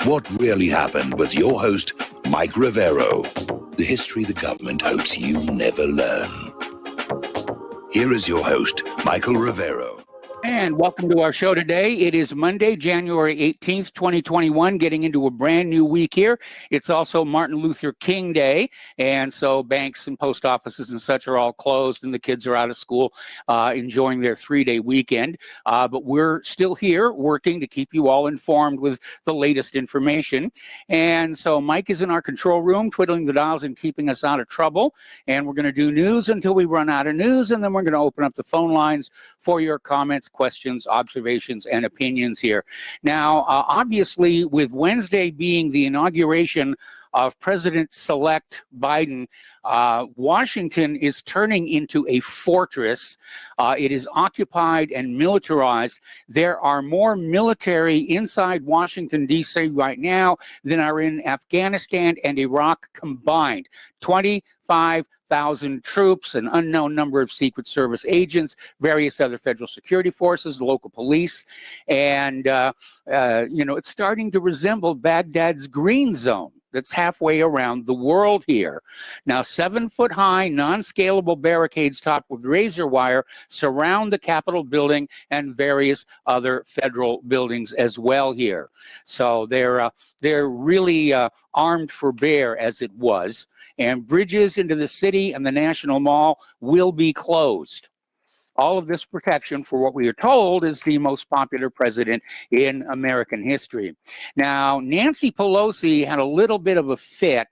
What Really Happened with your host, Mike Rivero. The history the government hopes you never learn. Here is your host, Michael Rivero. And welcome to our show today. It is Monday, January 18th, 2021, getting into a brand new week here. It's also Martin Luther King Day, and so banks and post offices and such are all closed, and the kids are out of school enjoying their three-day weekend. But we're still here working to keep you all informed with the latest information. And so Mike is in our control room, twiddling the dials and keeping us out of trouble. And we're going to do news until we run out of news, and then we're going to open up the phone lines for your comments, questions, observations, and opinions here. Now, obviously, with Wednesday being the inauguration of President-elect Biden, Washington is turning into a fortress. It is occupied and militarized. There are more military inside Washington, D.C. right now than are in Afghanistan and Iraq combined. 25,000 troops, an unknown number of Secret Service agents, various other federal security forces, local police, and it's starting to resemble Baghdad's green zone that's halfway around the world here. Now, 7-foot-high, non-scalable barricades topped with razor wire surround the Capitol building and various other federal buildings as well here. So they're really armed for bear, as it was. And bridges into the city and the National Mall will be closed. All of this protection for what we are told is the most popular president in American history. Now, Nancy Pelosi had a little bit of a fit.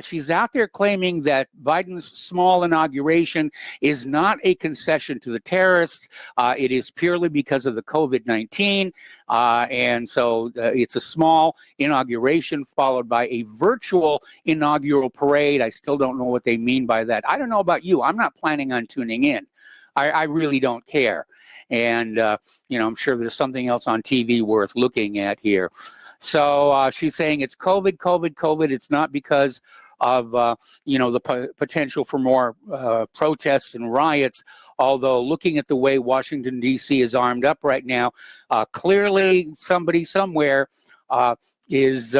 She's out there claiming that Biden's small inauguration is not a concession to the terrorists. It is purely because of the COVID-19. And so it's a small inauguration followed by a virtual inaugural parade. I still don't know what they mean by that. I don't know about you. I'm not planning on tuning in. I really don't care. And, I'm sure there's something else on TV worth looking at here. So she's saying it's COVID. It's not because of, the potential for more protests and riots. Although looking at the way Washington, D.C. is armed up right now, clearly somebody somewhere is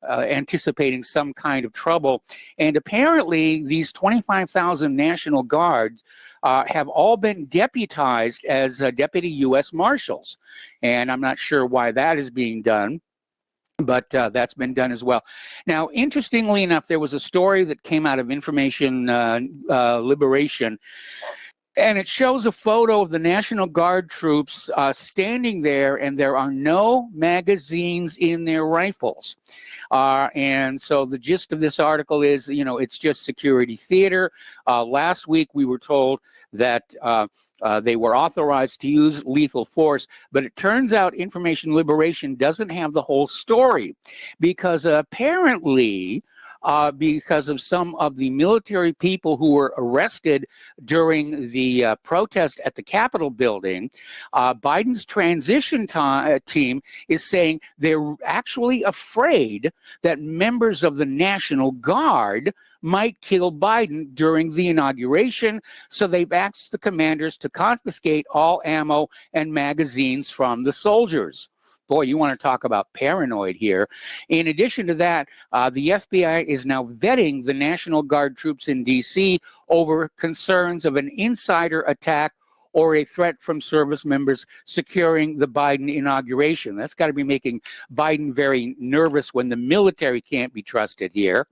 anticipating some kind of trouble. And apparently these 25,000 National Guards have all been deputized as deputy U.S. Marshals. And I'm not sure why that is being done, but that's been done as well. Now, interestingly enough, there was a story that came out of Information Liberation, and it shows a photo of the National Guard troops standing there, and there are no magazines in their rifles. And so the gist of this article is, it's just security theater. Last week, we were told that they were authorized to use lethal force, but it turns out Information Liberation doesn't have the whole story, because apparently, because of some of the military people who were arrested during the protest at the Capitol building, Biden's transition team is saying they're actually afraid that members of the National Guard might kill Biden during the inauguration, so they've asked the commanders to confiscate all ammo and magazines from the soldiers. Boy, you want to talk about paranoid here. In addition to that, the FBI is now vetting the National Guard troops in D.C. over concerns of an insider attack or a threat from service members securing the Biden inauguration. That's got to be making Biden very nervous when the military can't be trusted here.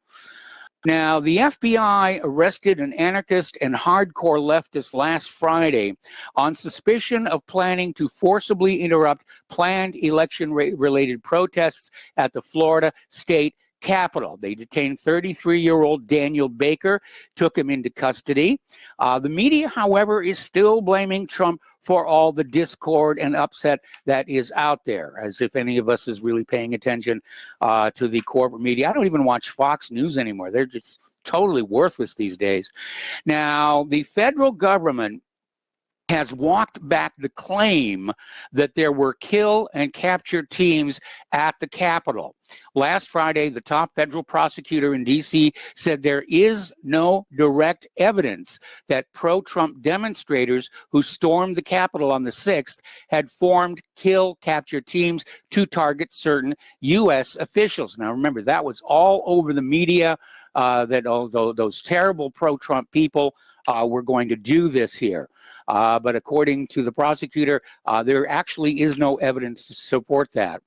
Now, the FBI arrested an anarchist and hardcore leftist last Friday on suspicion of planning to forcibly interrupt planned election-related protests at the Florida State Capitol. They detained 33-year-old Daniel Baker, took him into custody. The media, however, is still blaming Trump for all the discord and upset that is out there, as if any of us is really paying attention to the corporate media. I don't even watch Fox News anymore. They're just totally worthless these days. Now, the federal government has walked back the claim that there were kill and capture teams at the Capitol. Last Friday, the top federal prosecutor in D.C. said there is no direct evidence that pro-Trump demonstrators who stormed the Capitol on the 6th had formed kill capture teams to target certain U.S. officials. Now, remember, that was all over the media, that those terrible pro-Trump people were going to do this here. But according to the prosecutor, there actually is no evidence to support that.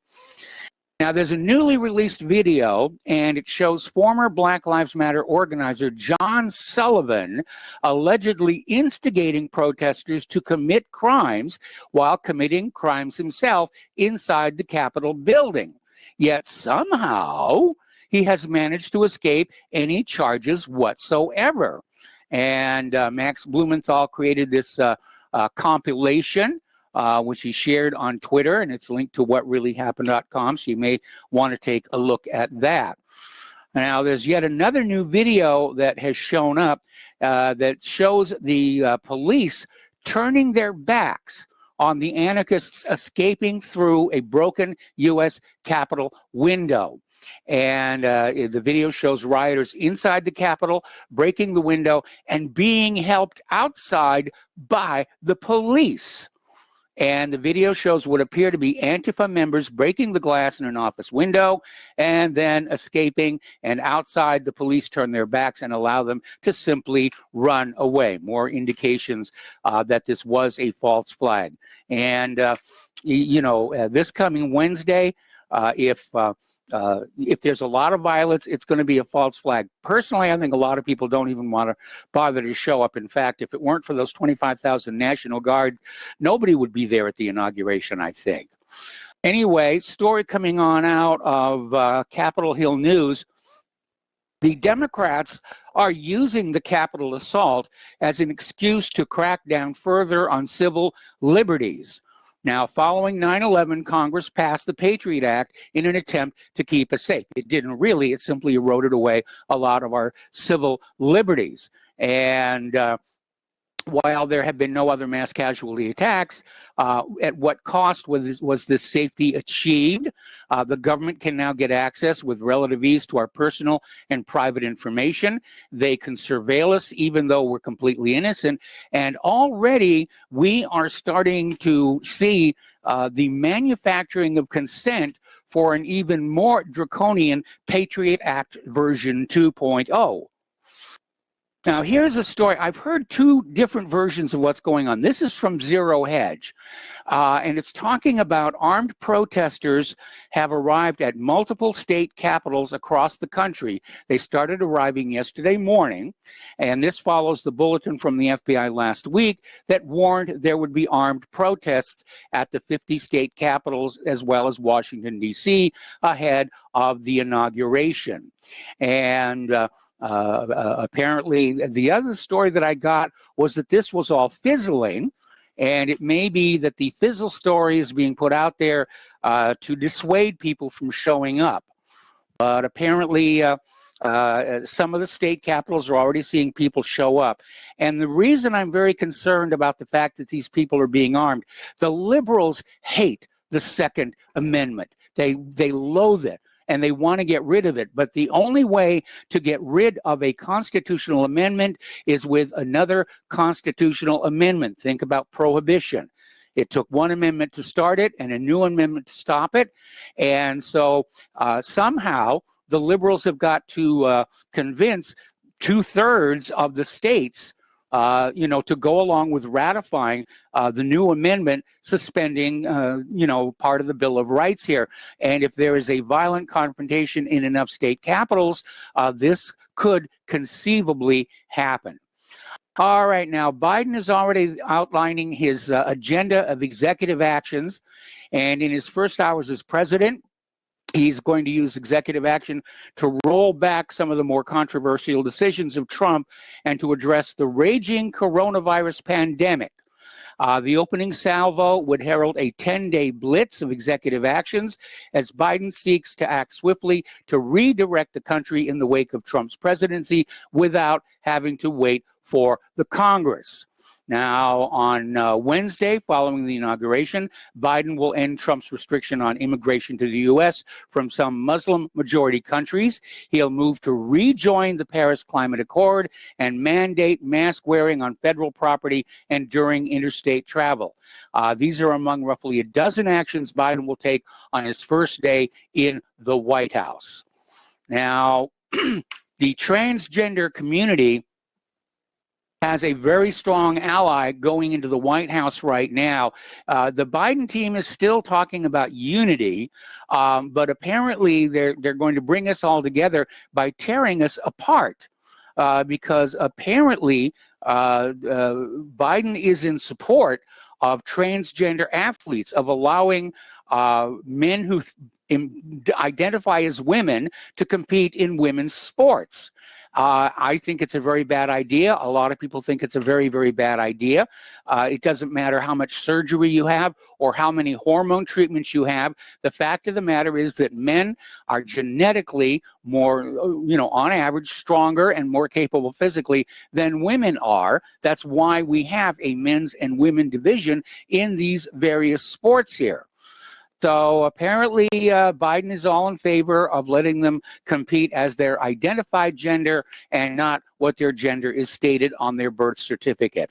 Now, there's a newly released video, and it shows former Black Lives Matter organizer John Sullivan allegedly instigating protesters to commit crimes while committing crimes himself inside the Capitol building. Yet somehow he has managed to escape any charges whatsoever. And Max Blumenthal created this compilation, which he shared on Twitter, and it's linked to whatreallyhappened.com, so you may want to take a look at that. Now, there's yet another new video that has shown up that shows the police turning their backs on the anarchists escaping through a broken U.S. Capitol window. And the video shows rioters inside the Capitol breaking the window and being helped outside by the police. And the video shows what appear to be Antifa members breaking the glass in an office window and then escaping, and outside the police turn their backs and allow them to simply run away. More indications that this was a false flag. And, this coming Wednesday, if there's a lot of violence, it's going to be a false flag. Personally, I think a lot of people don't even want to bother to show up. In fact, if it weren't for those 25,000 National Guard, nobody would be there at the inauguration, I think. Anyway, story coming on out of Capitol Hill News. The Democrats are using the Capitol assault as an excuse to crack down further on civil liberties. Now, following 9/11, Congress passed the Patriot Act in an attempt to keep us safe. It didn't really. It simply eroded away a lot of our civil liberties. And while there have been no other mass casualty attacks, at what cost was this safety achieved? The government can now get access with relative ease to our personal and private information. They can surveil us even though we're completely innocent. And already we are starting to see the manufacturing of consent for an even more draconian Patriot Act version 2.0. Now, here's a story. I've heard two different versions of what's going on. This is from Zero Hedge, and it's talking about armed protesters have arrived at multiple state capitals across the country. They started arriving yesterday morning, and this follows the bulletin from the FBI last week that warned there would be armed protests at the 50 state capitals as well as Washington, D.C. ahead of the inauguration. And apparently, the other story that I got was that this was all fizzling, and it may be that the fizzle story is being put out there to dissuade people from showing up. But apparently, some of the state capitals are already seeing people show up. And the reason I'm very concerned about the fact that these people are being armed, the liberals hate the Second Amendment. They loathe it, and they want to get rid of it. But the only way to get rid of a constitutional amendment is with another constitutional amendment. Think about prohibition. It took one amendment to start it and a new amendment to stop it. And so somehow the liberals have got to convince 2/3 of the states to go along with ratifying the new amendment, suspending, part of the Bill of Rights here. And if there is a violent confrontation in enough state capitals, this could conceivably happen. All right, now Biden is already outlining his agenda of executive actions. And in his first hours as president, he's going to use executive action to roll back some of the more controversial decisions of Trump and to address the raging coronavirus pandemic. The opening salvo would herald a 10-day blitz of executive actions as Biden seeks to act swiftly to redirect the country in the wake of Trump's presidency without having to wait for the Congress. Now, on Wednesday, following the inauguration, Biden will end Trump's restriction on immigration to the U.S. from some Muslim-majority countries. He'll move to rejoin the Paris Climate Accord and mandate mask wearing on federal property and during interstate travel. These are among roughly a dozen actions Biden will take on his first day in the White House. Now, the transgender community has a very strong ally going into the White House right now. The Biden team is still talking about unity, but apparently they're going to bring us all together by tearing us apart, because apparently Biden is in support of transgender athletes, of allowing men who identify as women to compete in women's sports. I think it's a very bad idea. A lot of people think it's a very, very bad idea. It doesn't matter how much surgery you have or how many hormone treatments you have. The fact of the matter is that men are genetically more, on average, stronger and more capable physically than women are. That's why we have a men's and women division in these various sports here. So apparently Biden is all in favor of letting them compete as their identified gender and not what their gender is stated on their birth certificate.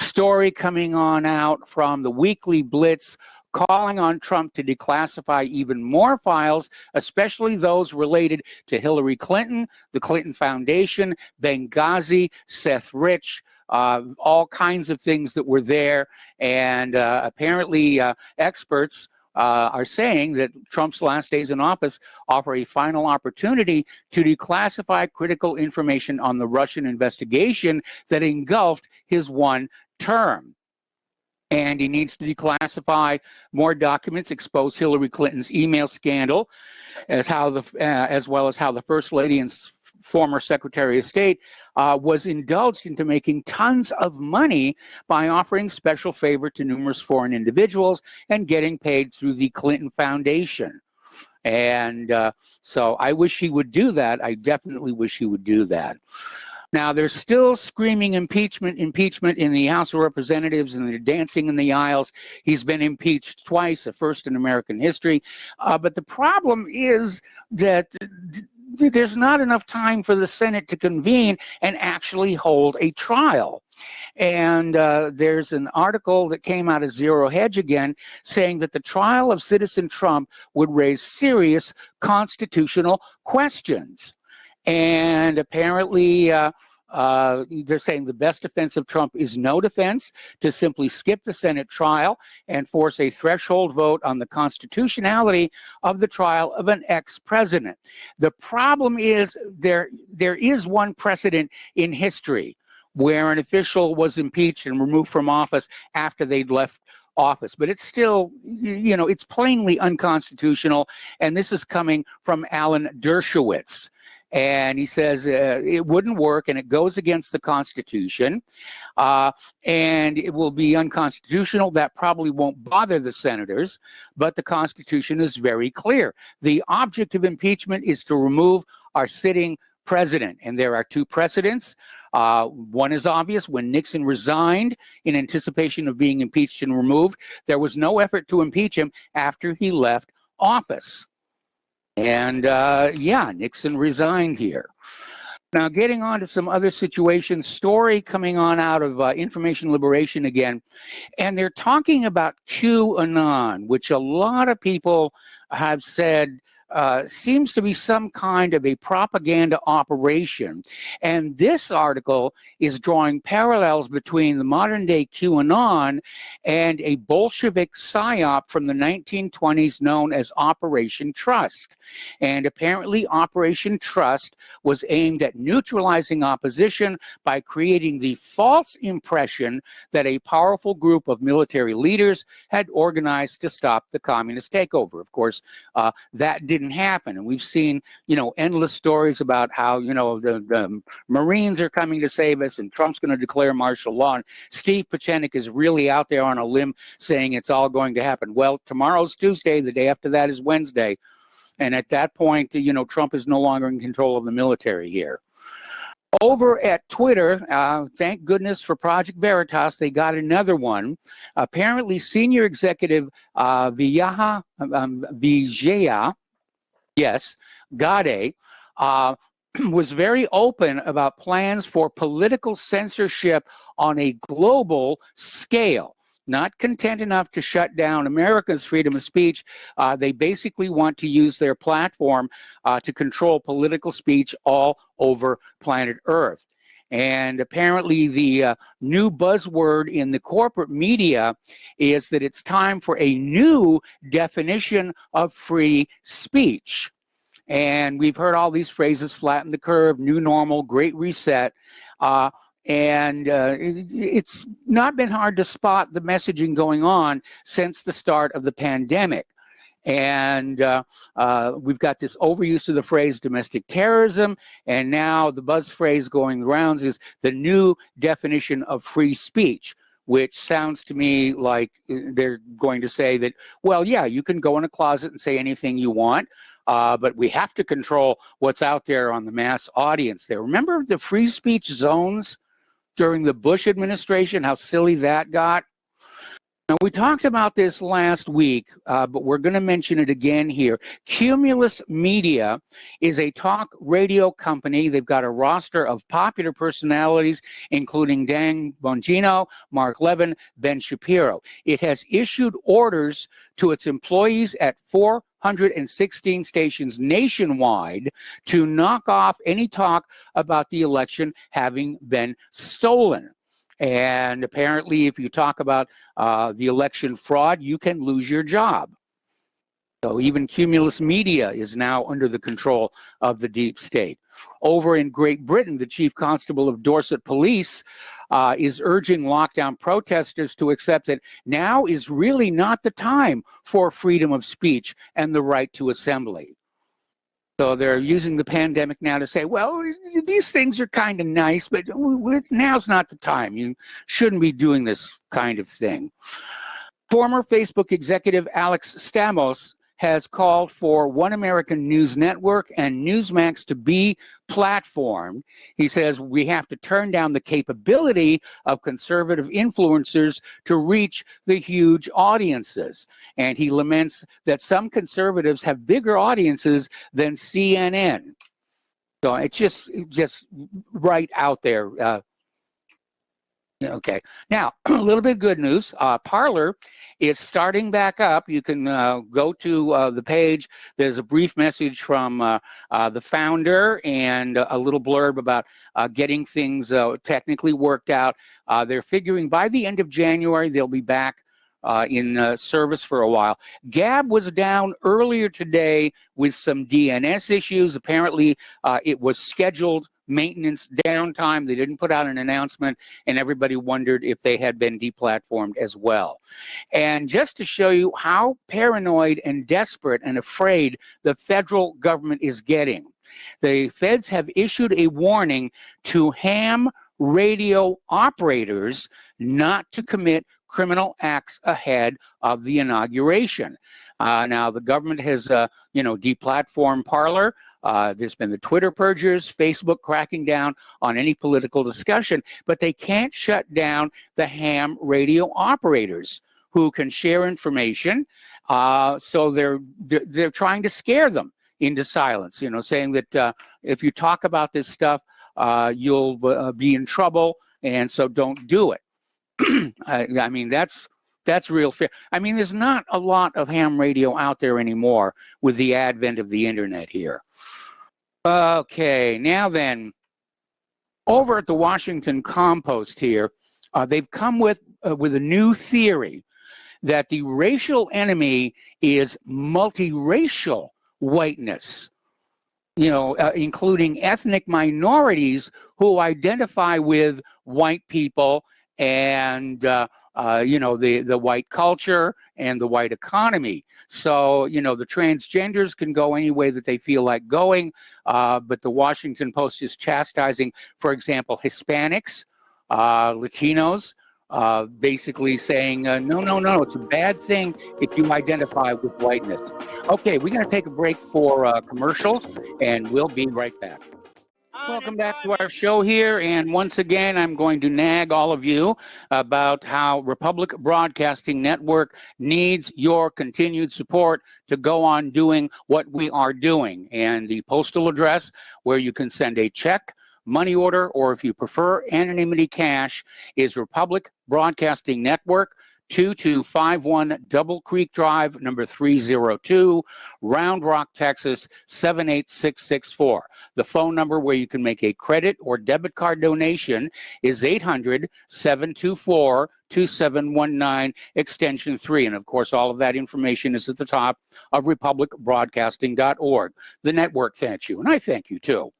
Story coming on out from the Weekly Blitz calling on Trump to declassify even more files, especially those related to Hillary Clinton, the Clinton Foundation, Benghazi, Seth Rich, all kinds of things that were there. And apparently experts are saying that Trump's last days in office offer a final opportunity to declassify critical information on the Russian investigation that engulfed his one term. And he needs to declassify more documents, expose Hillary Clinton's email scandal, as well as how the First Lady and former Secretary of State was indulged into making tons of money by offering special favor to numerous foreign individuals and getting paid through the Clinton Foundation. And so I wish he would do that. I definitely wish he would do that. Now, they're still screaming impeachment in the House of Representatives, and they're dancing in the aisles. He's been impeached twice, a first in American history. But the problem is that there's not enough time for the Senate to convene and actually hold a trial. And there's an article that came out of Zero Hedge again saying that the trial of Citizen Trump would raise serious constitutional questions. And apparently they're saying the best defense of Trump is no defense, to simply skip the Senate trial and force a threshold vote on the constitutionality of the trial of an ex-president. The problem is there is one precedent in history where an official was impeached and removed from office after they'd left office, but it's still, it's plainly unconstitutional. And this is coming from Alan Dershowitz. And he says it wouldn't work, and it goes against the Constitution, and it will be unconstitutional. That probably won't bother the senators, but the Constitution is very clear. The object of impeachment is to remove our sitting president, and there are two precedents. One is obvious. When Nixon resigned in anticipation of being impeached and removed, there was no effort to impeach him after he left office. And Nixon resigned here. Now, getting on to some other situations, story coming on out of Information Liberation again, and they're talking about QAnon, which a lot of people have said seems to be some kind of a propaganda operation. And this article is drawing parallels between the modern day QAnon and a Bolshevik psyop from the 1920s known as Operation Trust. And apparently Operation Trust was aimed at neutralizing opposition by creating the false impression that a powerful group of military leaders had organized to stop the communist takeover. Of course, that didn't happen. And we've seen, endless stories about how, the Marines are coming to save us and Trump's going to declare martial law. And Steve Pachenik is really out there on a limb saying it's all going to happen. Well, tomorrow's Tuesday. The day after that is Wednesday. And at that point, Trump is no longer in control of the military here. Over at Twitter, thank goodness for Project Veritas, they got another one. Apparently, senior executive Vijaya, yes, Gade, was very open about plans for political censorship on a global scale. Not content enough to shut down America's freedom of speech, they basically want to use their platform to control political speech all over planet Earth. And apparently the new buzzword in the corporate media is that it's time for a new definition of free speech. And we've heard all these phrases: flatten the curve, new normal, great reset. It's not been hard to spot the messaging going on since the start of the pandemic. And we've got this overuse of the phrase domestic terrorism. And now the buzz phrase going the rounds is the new definition of free speech, which sounds to me like they're going to say that, well, yeah, you can go in a closet and say anything you want, but we have to control what's out there on the mass audience there. Remember the free speech zones during the Bush administration, how silly that got? Now, we talked about this last week, but we're going to mention it again here. Cumulus Media is a talk radio company. They've got a roster of popular personalities, including Dan Bongino, Mark Levin, Ben Shapiro. It has issued orders to its employees at 416 stations nationwide to knock off any talk about the election having been stolen. And apparently, if you talk about the election fraud, you can lose your job. So even Cumulus Media is now under the control of the deep state. Over in Great Britain, the chief constable of Dorset Police is urging lockdown protesters to accept that now is really not the time for freedom of speech and the right to assembly. So they're using the pandemic now to say, well, these things are kind of nice, but now's not the time. You shouldn't be doing this kind of thing. Former Facebook executive Alex Stamos has called for One American News Network and Newsmax to be platformed. He says we have to turn down the capability of conservative influencers to reach the huge audiences. And he laments that some conservatives have bigger audiences than CNN. So it's just right out there. Okay. Now, a little bit of good news. Parler is starting back up. You can go to the page. There's a brief message from the founder and a little blurb about getting things technically worked out. They're figuring by the end of January, they'll be back in service for a while. Gab was down earlier today with some DNS issues. Apparently, it was scheduled maintenance downtime. They didn't put out an announcement, and everybody wondered if they had been deplatformed as well. And just to show you how paranoid and desperate and afraid the federal government is getting, the feds have issued a warning to ham radio operators not to commit criminal acts ahead of the inauguration. Now, the government has, deplatformed Parler. There's been the Twitter purges, Facebook cracking down on any political discussion, but they can't shut down the ham radio operators who can share information. So they're trying to scare them into silence, saying that if you talk about this stuff, you'll be in trouble, and so don't do it. I mean, that's real fair. I mean, there's not a lot of ham radio out there anymore with the advent of the internet here. Okay, now then, over at the Washington Compost here, they've come with a new theory that the racial enemy is multiracial whiteness, including ethnic minorities who identify with white people and the white culture and the white economy. So, the transgenders can go any way that they feel like going, but the Washington Post is chastising, for example, Hispanics, Latinos, basically saying, no, it's a bad thing if you identify with whiteness. Okay, we're going to take a break for commercials, and we'll be right back. Welcome back to our show here, and once again, I'm going to nag all of you about how Republic Broadcasting Network needs your continued support to go on doing what we are doing. And the postal address where you can send a check, money order, or if you prefer anonymity cash is Republic Broadcasting Network, 2251 Double Creek Drive, number 302, Round Rock, Texas, 78664. The phone number where you can make a credit or debit card donation is 800-724-2719, extension 3. And of course, all of that information is at the top of republicbroadcasting.org. The network thanks you, and I thank you too.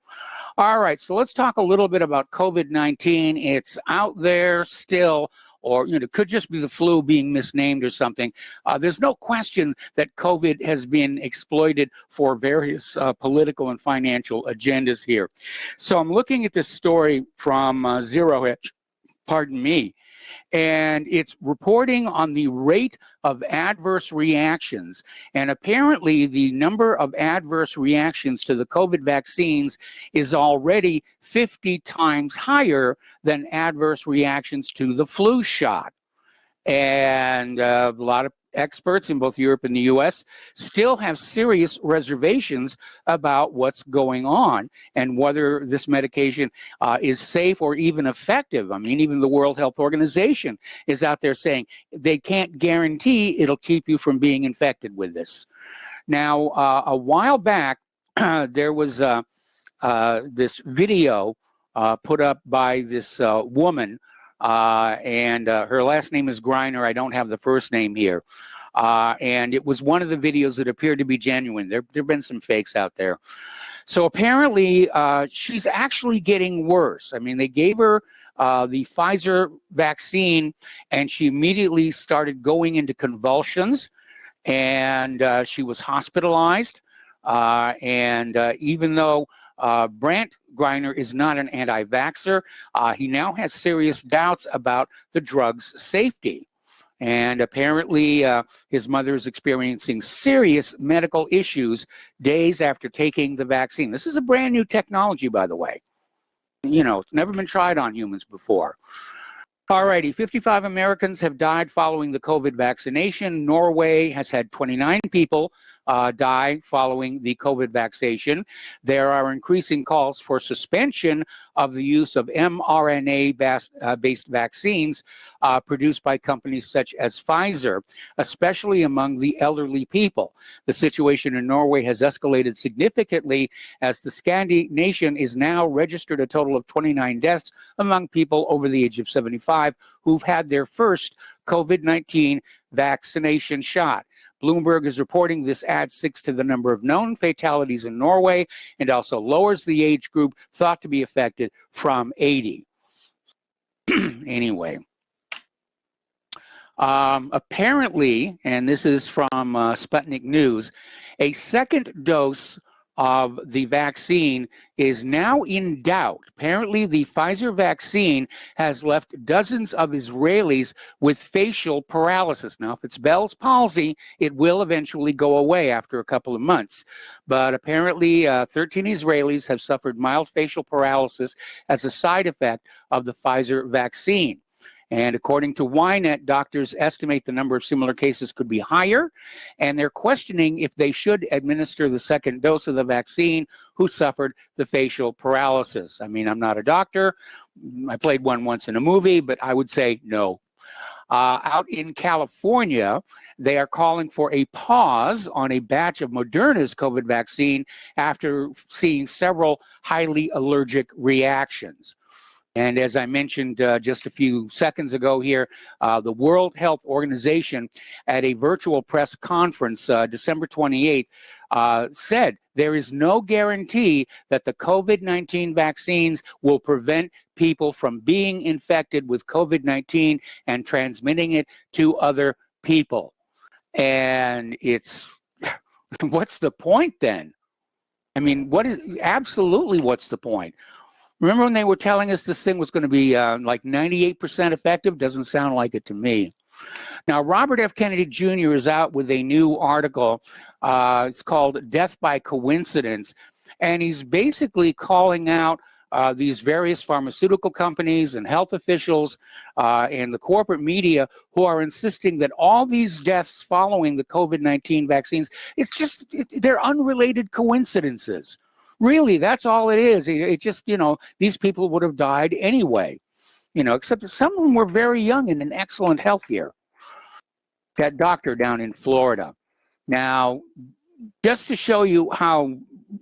All right, so let's talk a little bit about COVID-19. It's out there still, or it could just be the flu being misnamed or something. There's no question that COVID has been exploited for various political and financial agendas here. So I'm looking at this story from Zero Hedge, pardon me, and it's reporting on the rate of adverse reactions. And apparently the number of adverse reactions to the COVID vaccines is already 50 times higher than adverse reactions to the flu shot. And a lot of experts in both Europe and the US still have serious reservations about what's going on and whether this medication is safe or even effective. I mean, even the World Health Organization is out there saying they can't guarantee it'll keep you from being infected with this. Now, a while back, there was this video put up by this woman, and her last name is Griner. I don't have the first name here. And it was one of the videos that appeared to be genuine. There have been some fakes out there. So apparently, she's actually getting worse. I mean, they gave her the Pfizer vaccine, and she immediately started going into convulsions, and she was hospitalized. And even though Brant Griner is not an anti-vaxxer, he now has serious doubts about the drug's safety. And apparently his mother is experiencing serious medical issues days after taking the vaccine. This is a brand new technology, by the way. It's never been tried on humans before. All righty, 55 Americans have died following the COVID vaccination. Norway has had 29 people die following the COVID vaccination. There are increasing calls for suspension of the use of mRNA-based vaccines produced by companies such as Pfizer, especially among the elderly people. The situation in Norway has escalated significantly as the Scandi nation is now registered a total of 29 deaths among people over the age of 75 who've had their first COVID-19 vaccination shot. Bloomberg is reporting this adds 6 to the number of known fatalities in Norway and also lowers the age group thought to be affected from 80. Anyway, apparently, and this is from Sputnik News, a second dose of the vaccine is now in doubt. Apparently, the Pfizer vaccine has left dozens of Israelis with facial paralysis. Now, if it's Bell's palsy, it will eventually go away after a couple of months. But apparently, 13 Israelis have suffered mild facial paralysis as a side effect of the Pfizer vaccine. And according to Ynet, doctors estimate the number of similar cases could be higher, and they're questioning if they should administer the second dose of the vaccine who suffered the facial paralysis. I mean, I'm not a doctor. I played one once in a movie, but I would say no. Out in California, they are calling for a pause on a batch of Moderna's COVID vaccine after seeing several highly allergic reactions. And as I mentioned just a few seconds ago here, the World Health Organization at a virtual press conference December 28th said there is no guarantee that the COVID-19 vaccines will prevent people from being infected with COVID-19 and transmitting it to other people. And it's, what's the point then? I mean, absolutely what's the point? Remember when they were telling us this thing was going to be like 98% effective? Doesn't sound like it to me. Now, Robert F. Kennedy Jr. is out with a new article. It's called Death by Coincidence. And he's basically calling out these various pharmaceutical companies and health officials and the corporate media who are insisting that all these deaths following the COVID-19 vaccines, they're unrelated coincidences. Really, that's all it is. It just, these people would have died anyway, except that some of them were very young and in excellent health here. That doctor down in Florida. Now, just to show you how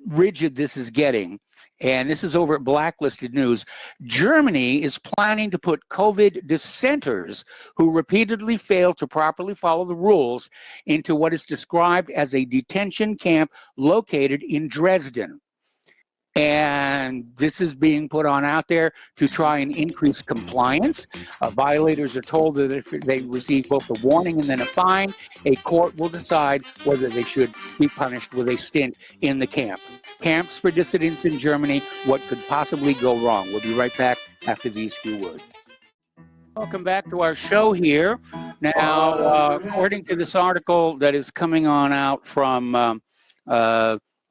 rigid this is getting, and this is over at Blacklisted News, Germany is planning to put COVID dissenters who repeatedly fail to properly follow the rules into what is described as a detention camp located in Dresden. And this is being put on out there to try and increase compliance. Violators are told that if they receive both a warning and then a fine, a court will decide whether they should be punished with a stint in the camp. Camps for dissidents in Germany, what could possibly go wrong? We'll be right back after these few words. Welcome back to our show here. Now, according to this article that is coming on out from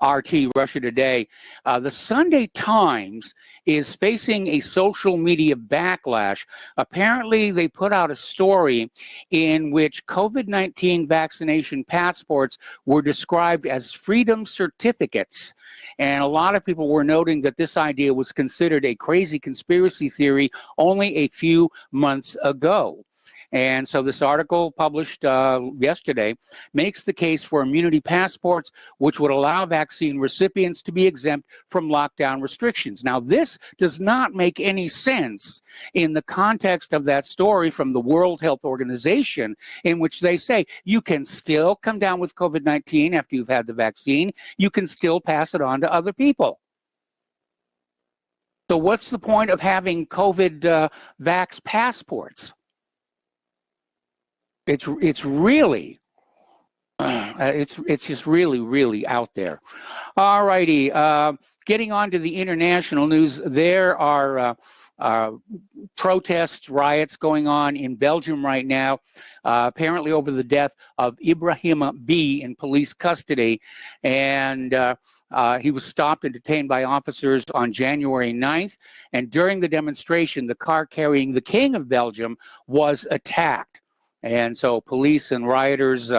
RT, Russia Today, the Sunday Times is facing a social media backlash. Apparently, they put out a story in which COVID-19 vaccination passports were described as freedom certificates. And a lot of people were noting that this idea was considered a crazy conspiracy theory only a few months ago. And so this article published yesterday makes the case for immunity passports, which would allow vaccine recipients to be exempt from lockdown restrictions. Now, this does not make any sense in the context of that story from the World Health Organization, in which they say you can still come down with COVID-19 after you've had the vaccine. You can still pass it on to other people. So what's the point of having COVID vax passports? It's really, it's just really out there. All righty, getting on to the international news, there are protests, riots going on in Belgium right now, apparently over the death of Ibrahim B. in police custody. And he was stopped and detained by officers on January 9th. And during the demonstration, the car carrying the King of Belgium was attacked. And so police and rioters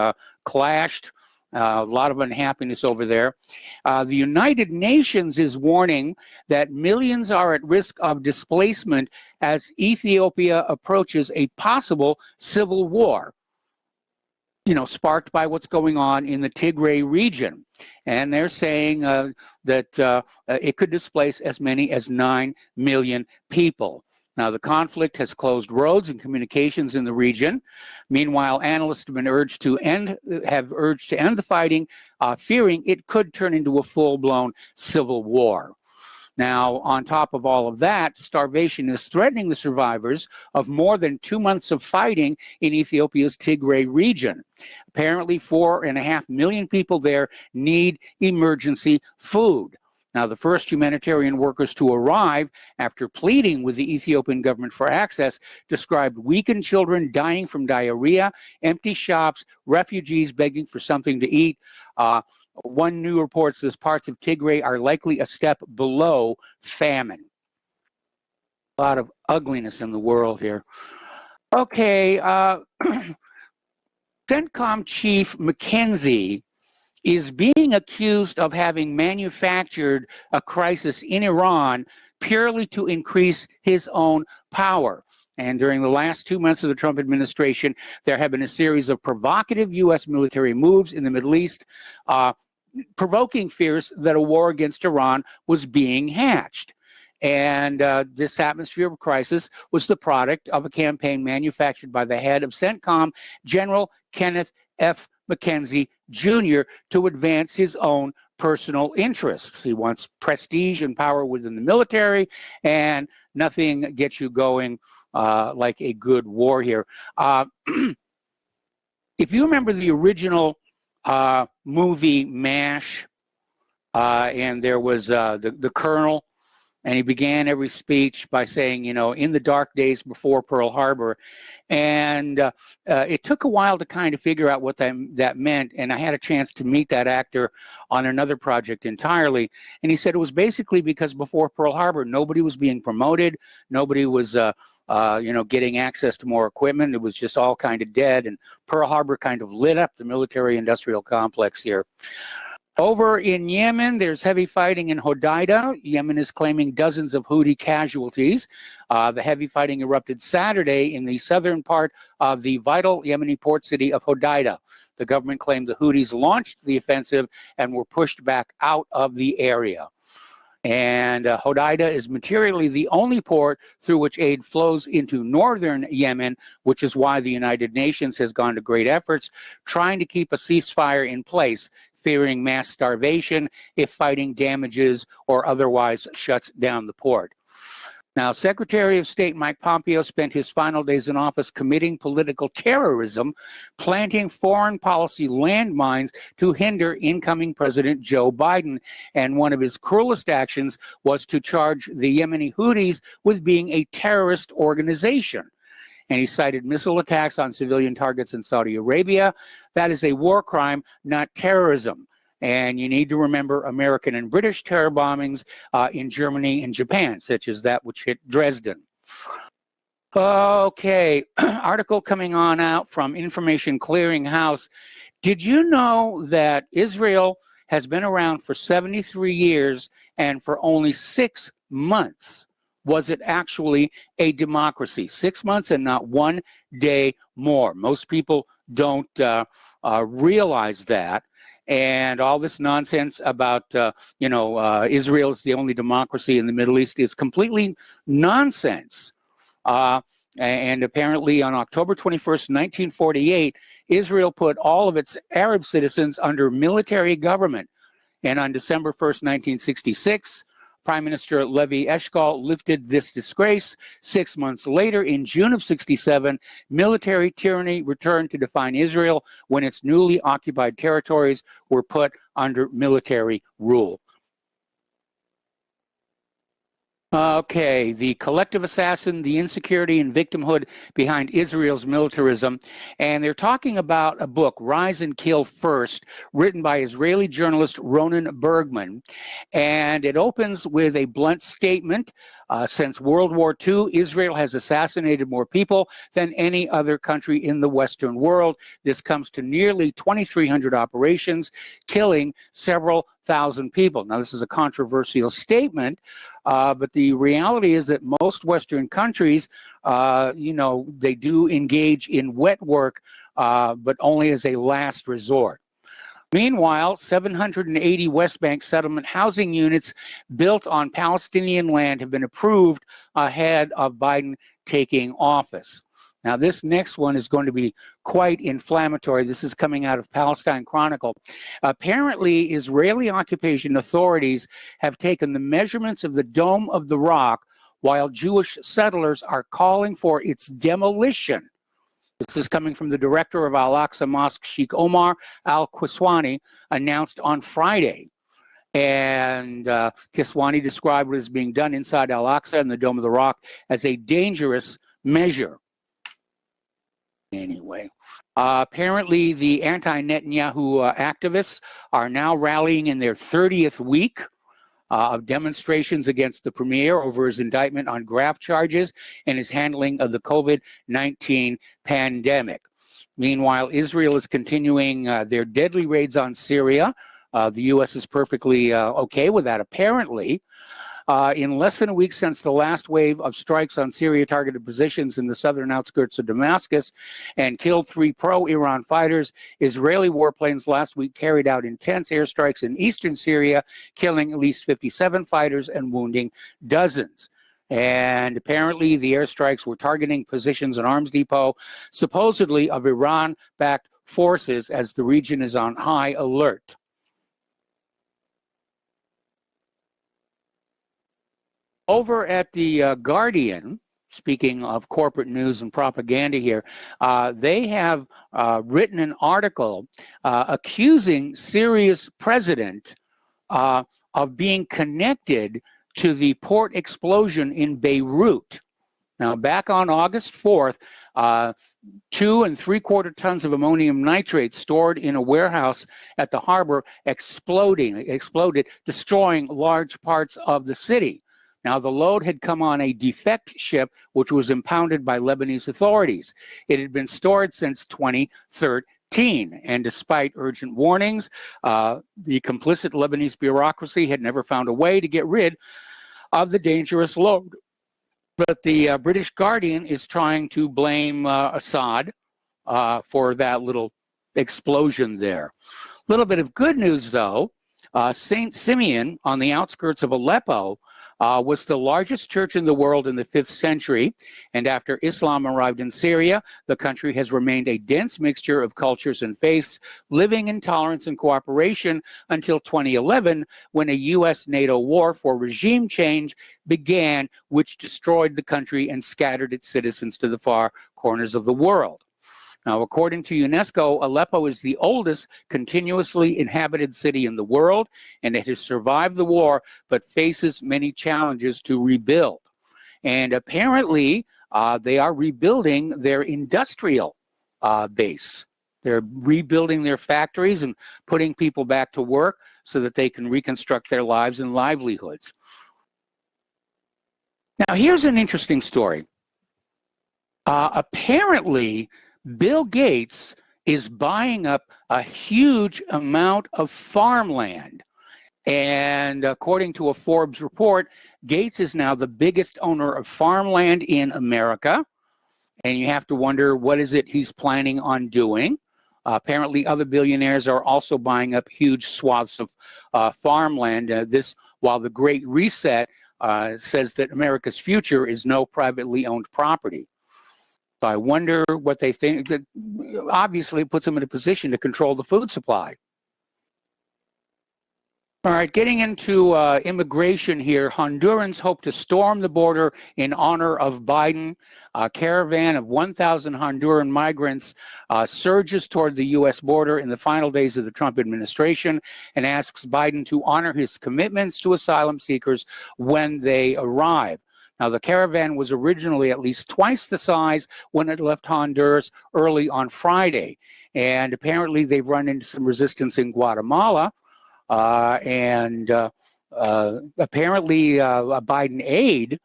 clashed, a lot of unhappiness over there. The United Nations is warning that millions are at risk of displacement as Ethiopia approaches a possible civil war, sparked by what's going on in the Tigray region. And they're saying that it could displace as many as 9 million people. Now, the conflict has closed roads and communications in the region. Meanwhile, analysts have been urged to end the fighting, fearing it could turn into a full-blown civil war. Now, on top of all of that, starvation is threatening the survivors of more than 2 months of fighting in Ethiopia's Tigray region. Apparently, 4.5 million people there need emergency food. Now, the first humanitarian workers to arrive after pleading with the Ethiopian government for access described weakened children dying from diarrhea, empty shops, refugees begging for something to eat. One new report says parts of Tigray are likely a step below famine. A lot of ugliness in the world here. Okay, CENTCOM Chief McKenzie is being accused of having manufactured a crisis in Iran purely to increase his own power. And during the last 2 months of the Trump administration, there have been a series of provocative U.S. military moves in the Middle East, provoking fears that a war against Iran was being hatched. And this atmosphere of crisis was the product of a campaign manufactured by the head of CENTCOM, General Kenneth F. McKenzie Jr., to advance his own personal interests. He wants prestige and power within the military, and nothing gets you going like a good war here. If you remember the original movie MASH, and there was the colonel And he began every speech by saying, you know, in the dark days before Pearl Harbor. And it took a while to kind of figure out what that meant. And I had a chance to meet that actor on another project entirely. And he said it was basically because before Pearl Harbor, nobody was being promoted. Nobody was, you know, getting access to more equipment. It was just all kind of dead. And Pearl Harbor kind of lit up the military-industrial complex here. Over in Yemen, there's heavy fighting in Hodeidah. Yemen is claiming dozens of Houthi casualties. The heavy fighting erupted Saturday in the southern part of the vital Yemeni port city of Hodeidah. The government claimed the Houthis launched the offensive and were pushed back out of the area. And Hodeidah is materially the only port through which aid flows into northern Yemen, which is why the United Nations has gone to great efforts trying to keep a ceasefire in place, fearing mass starvation if fighting damages or otherwise shuts down the port. Now, Secretary of State Mike Pompeo spent his final days in office committing political terrorism, planting foreign policy landmines to hinder incoming President Joe Biden. And one of his cruelest actions was to charge the Yemeni Houthis with being a terrorist organization. And he cited missile attacks on civilian targets in Saudi Arabia. That is a war crime, not terrorism. And you need to remember American and British terror bombings in Germany and Japan, such as that which hit Dresden. Okay, article coming on out from Information Clearinghouse. Did you know that Israel has been around for 73 years and for only 6 months was it actually a democracy? 6 months and not 1 day more. Most people don't realize that. And all this nonsense about, you know, Israel is the only democracy in the Middle East is completely nonsense. And apparently on October 21st, 1948, Israel put all of its Arab citizens under military government. And on December 1st, 1966, Prime Minister Levi Eshkol lifted this disgrace. 6 months later, in June of '67, military tyranny returned to define Israel when its newly occupied territories were put under military rule. Okay, the collective assassin, the insecurity and victimhood behind Israel's militarism. And they're talking about a book, Rise and Kill First, written by Israeli journalist Ronan Bergman. And it opens with a blunt statement. Since World War II, Israel has assassinated more people than any other country in the Western world. This comes to nearly 2,300 operations, killing several thousand people. Now, this is a controversial statement, but the reality is that most Western countries, you know, they do engage in wet work, but only as a last resort. Meanwhile, 780 West Bank settlement housing units built on Palestinian land have been approved ahead of Biden taking office. Now, this next one is going to be quite inflammatory. This is coming out of Palestine Chronicle. Apparently, Israeli occupation authorities have taken the measurements of the Dome of the Rock while Jewish settlers are calling for its demolition. This is coming from the director of Al-Aqsa Mosque, Sheikh Omar Al-Qaswani, announced on Friday. And Qaswani described what is being done inside Al-Aqsa and the Dome of the Rock as a dangerous measure. Anyway, apparently the anti-Netanyahu activists are now rallying in their 30th week of demonstrations against the premier over his indictment on graft charges and his handling of the COVID-19 pandemic. Meanwhile, Israel is continuing their deadly raids on Syria. The U.S. is perfectly okay with that, apparently. In less than a week since the last wave of strikes on Syria-targeted positions in the southern outskirts of Damascus and killed 3 pro-Iran fighters, Israeli warplanes last week carried out intense airstrikes in eastern Syria, killing at least 57 fighters and wounding dozens. And apparently the airstrikes were targeting positions and arms depot, supposedly of Iran-backed forces, as the region is on high alert. Over at the Guardian, speaking of corporate news and propaganda here, they have written an article accusing Syria's president of being connected to the port explosion in Beirut. Now, back on August 4th, 2 3/4 tons of ammonium nitrate stored in a warehouse at the harbor exploded, destroying large parts of the city. Now, the load had come on a defect ship, which was impounded by Lebanese authorities. It had been stored since 2013, and despite urgent warnings, the complicit Lebanese bureaucracy had never found a way to get rid of the dangerous load. But the British Guardian is trying to blame Assad for that little explosion there. A little bit of good news, though. St. Simeon, on the outskirts of Aleppo, was the largest church in the world in the 5th century. And after Islam arrived in Syria, the country has remained a dense mixture of cultures and faiths, living in tolerance and cooperation until 2011, when a U.S.-NATO war for regime change began, which destroyed the country and scattered its citizens to the far corners of the world. Now, according to UNESCO, Aleppo is the oldest continuously inhabited city in the world, and it has survived the war, but faces many challenges to rebuild. And apparently, they are rebuilding their industrial base. They're rebuilding their factories and putting people back to work so that they can reconstruct their lives and livelihoods. Now, here's an interesting story. Apparently, Bill Gates is buying up a huge amount of farmland. And according to a Forbes report, Gates is now the biggest owner of farmland in America. And you have to wonder, what is it he's planning on doing? Apparently, other billionaires are also buying up huge swaths of farmland. This, while the Great Reset says that America's future is no privately owned property. So I wonder what they think. That obviously puts them in a position to control the food supply. All right, getting into immigration here, Hondurans hope to storm the border in honor of Biden. A caravan of 1,000 Honduran migrants surges toward the U.S. border in the final days of the Trump administration and asks Biden to honor his commitments to asylum seekers when they arrive. Now, the caravan was originally at least twice the size when it left Honduras early on Friday. And apparently they've run into some resistance in Guatemala. Apparently a Biden aide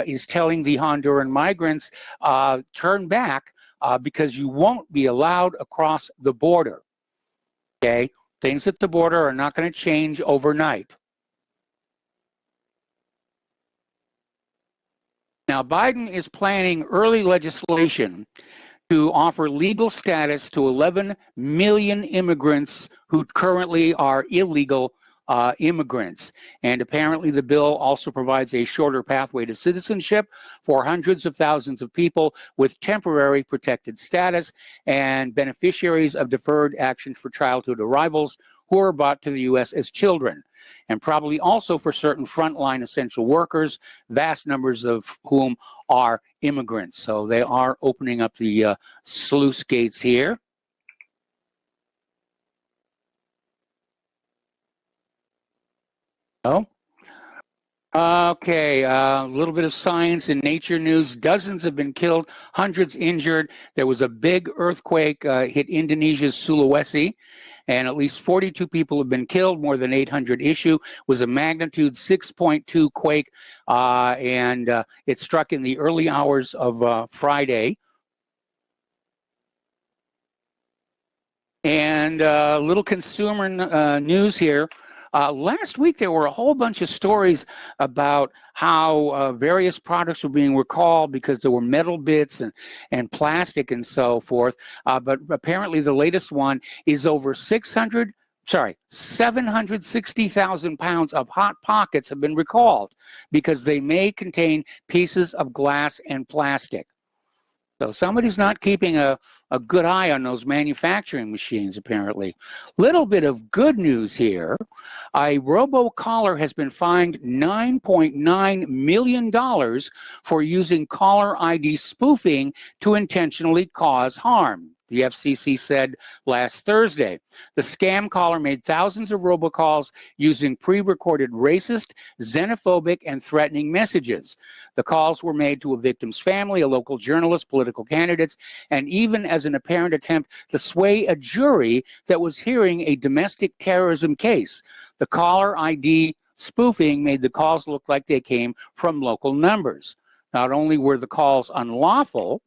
is telling the Honduran migrants, turn back because you won't be allowed across the border. Okay? Things at the border are not going to change overnight. Now, Biden is planning early legislation to offer legal status to 11 million immigrants who currently are illegal immigrants. And apparently the bill also provides a shorter pathway to citizenship for hundreds of thousands of people with temporary protected status and beneficiaries of deferred action for childhood arrivals who are brought to the U.S. as children, and probably also for certain frontline essential workers, vast numbers of whom are immigrants. So they are opening up the sluice gates here. Oh. Okay, a little bit of science and nature news. Dozens have been killed, hundreds injured. There was a big earthquake hit Indonesia's Sulawesi, and at least 42 people have been killed. More than 800 issue. Was a magnitude 6.2 quake, and it struck in the early hours of Friday. And a little consumer news here. Last week, there were a whole bunch of stories about how various products were being recalled because there were metal bits and plastic and so forth. But apparently the latest one is over 760,000 pounds of Hot Pockets have been recalled because they may contain pieces of glass and plastic. So somebody's not keeping a good eye on those manufacturing machines, apparently. Little bit of good news here. A robo-caller has been fined $9.9 million for using caller ID spoofing to intentionally cause harm. the FCC said last Thursday. The scam caller made thousands of robocalls using pre-recorded racist, xenophobic, and threatening messages. The calls were made to a victim's family, a local journalist, political candidates, and even as an apparent attempt to sway a jury that was hearing a domestic terrorism case. The caller ID spoofing made the calls look like they came from local numbers. Not only were the calls unlawful,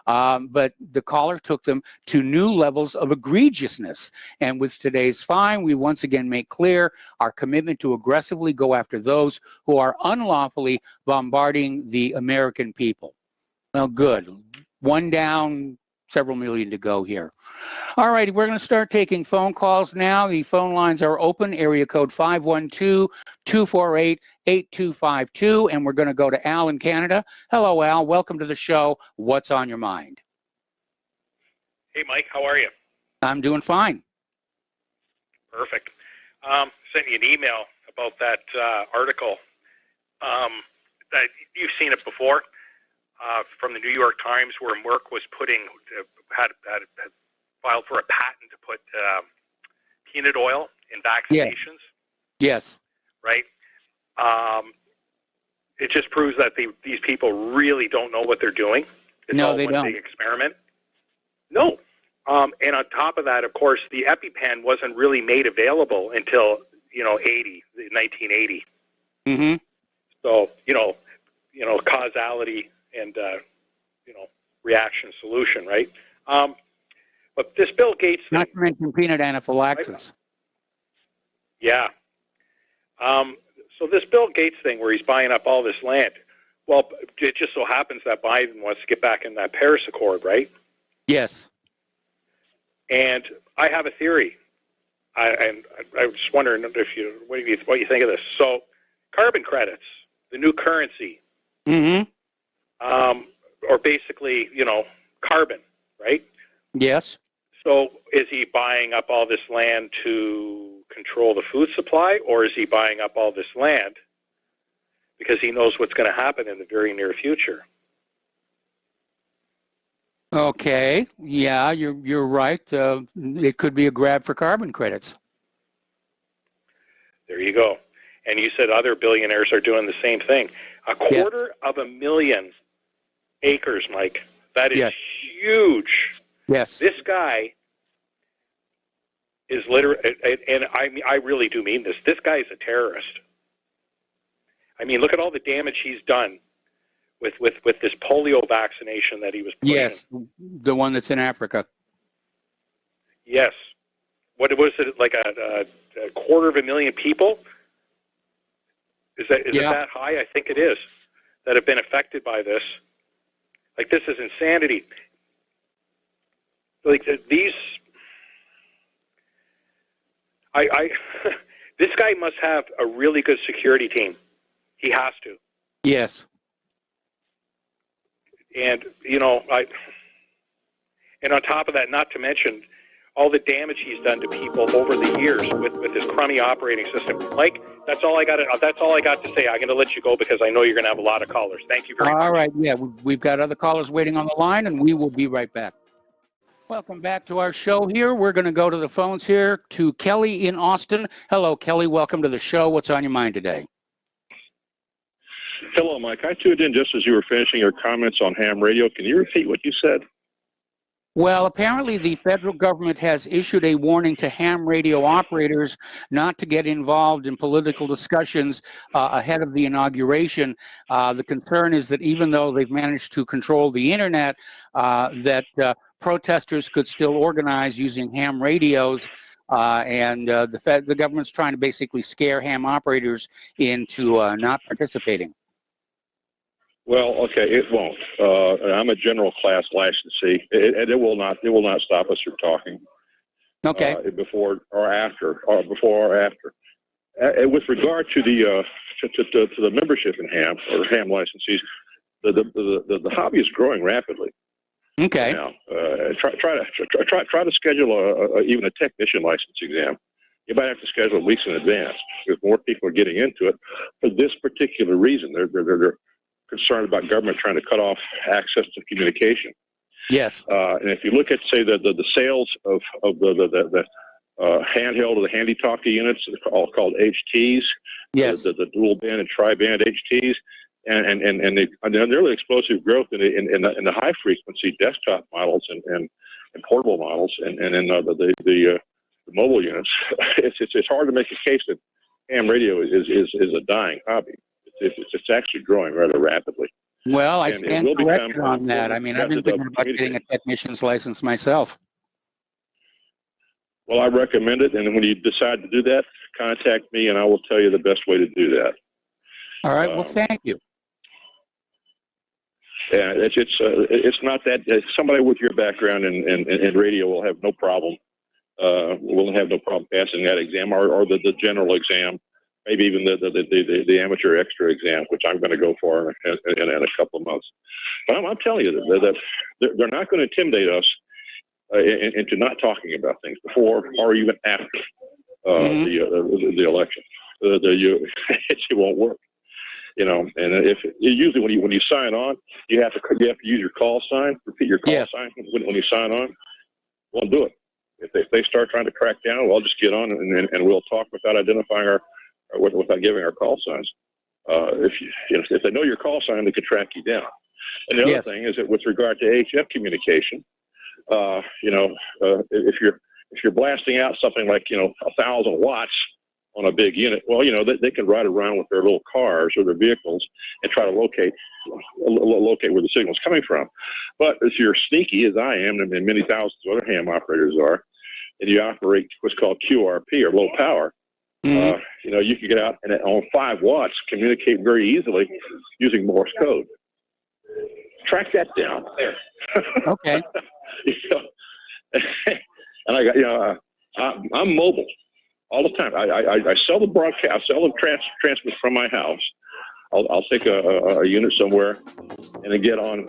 but the caller took them to new levels of egregiousness. And with today's fine, we once again make clear our commitment to aggressively go after those who are unlawfully bombarding the American people. Well, good. One down, several million to go here. All right, we're going to start taking phone calls now. The phone lines are open, area code 512-248-8252, and we're going to go to Al in Canada. Hello, Al. Welcome to the show. What's on your mind? Hey, Mike. How are you? I'm doing fine. Perfect. Sent you an email about that article. That you've seen it before. From the New York Times, where Merck was had filed for a patent to put peanut oil in vaccinations. Yes. Right? It just proves that these people really don't know what they're doing. It's no, all they one don't. Big experiment. No. And on top of that, of course, the EpiPen wasn't really made available until 1980. Mm-hmm. So causality and reaction solution, right? But this Bill Gates thing, Not to mention peanut anaphylaxis. Right? Yeah. So this Bill Gates thing, where he's buying up all this land, well, it just so happens that Biden wants to get back in that Paris Accord, right? Yes. And I have a theory. I was just wondering what you think of this. So, carbon credits, the new currency. Mm-hmm. Or basically, carbon, right? Yes. So is he buying up all this land to control the food supply, or is he buying up all this land because he knows what's going to happen in the very near future? Okay. Yeah, you're right. It could be a grab for carbon credits. There you go. And you said other billionaires are doing the same thing. 250,000 acres, Mike. That is huge. Yes. This guy is literally, and I really do mean this. This guy is a terrorist. I mean, look at all the damage he's done with this polio vaccination that he was pushing. Yes, the one that's in Africa. Yes. What was it, like a 250,000 people? Is it that high? I think it is, that have been affected by this. Like, this is insanity. Like, these... this guy must have a really good security team. He has to. Yes. And, and on top of that, not to mention all the damage he's done to people over the years with his crummy operating system. Mike, that's all I got to say. I'm going to let you go because I know you're going to have a lot of callers. Thank you very much. All right. Yeah, we've got other callers waiting on the line, and we will be right back. Welcome back to our show here. We're going to go to the phones here to Kelly in Austin. Hello, Kelly. Welcome to the show. What's on your mind today? Hello, Mike. I tuned in just as you were finishing your comments on ham radio. Can you repeat what you said? Well, apparently the federal government has issued a warning to ham radio operators not to get involved in political discussions ahead of the inauguration. The concern is that even though they've managed to control the internet, that protesters could still organize using ham radios, and the government's trying to basically scare ham operators into not participating. Well, okay, it won't. I'm a general class licensee, and it will not stop us from talking. Okay. Before or after. With regard to the to the membership in ham or ham licensees, the hobby is growing rapidly. Okay. Now, try to schedule even a technician license exam. You might have to schedule weeks in advance because more people are getting into it for this particular reason. They're concerned about government trying to cut off access to communication. Yes. And if you look at, say, the sales of the handheld or the handy-talkie units, all called HTs, Yes. the dual band and tri-band HTs, and the nearly explosive growth in the high frequency desktop models and portable models and in the mobile units, it's hard to make a case that ham radio is a dying hobby. It's actually growing rather rapidly. Well, I And stand corrected on that. I mean, I've been thinking about getting a technician's license myself. Well, I recommend it, and when you decide to do that, contact me, and I will tell you the best way to do that. All right. Well, thank you. Yeah, it's not that somebody with your background in radio will have no problem. Will have no problem passing that exam or the general exam, maybe even the amateur extra exam, which I'm going to go for in a couple of months. But I'm telling you that they're not going to intimidate us into not talking about things before or even after the election. It won't work. You know, and usually when you sign on, you have to use your call sign, repeat your call sign when you sign on. Won't do it. If they start trying to crack down, well, I'll just get on and we'll talk without identifying without giving our call signs. If they know your call sign, they can track you down. And the other thing is that with regard to HF communication, if you're blasting out something like 1,000 watts on a big unit, well, they can ride around with their little cars or their vehicles and try to locate where the signal's coming from. But if you're sneaky, as I am, and many thousands of other ham operators are, and you operate what's called QRP or low power, you can get out and on 5 watts communicate very easily using Morse code. Track that down. Okay. And I got, I'm mobile all the time. I sell the broadcast, I sell the transmit from my house. I'll take a unit somewhere and then get on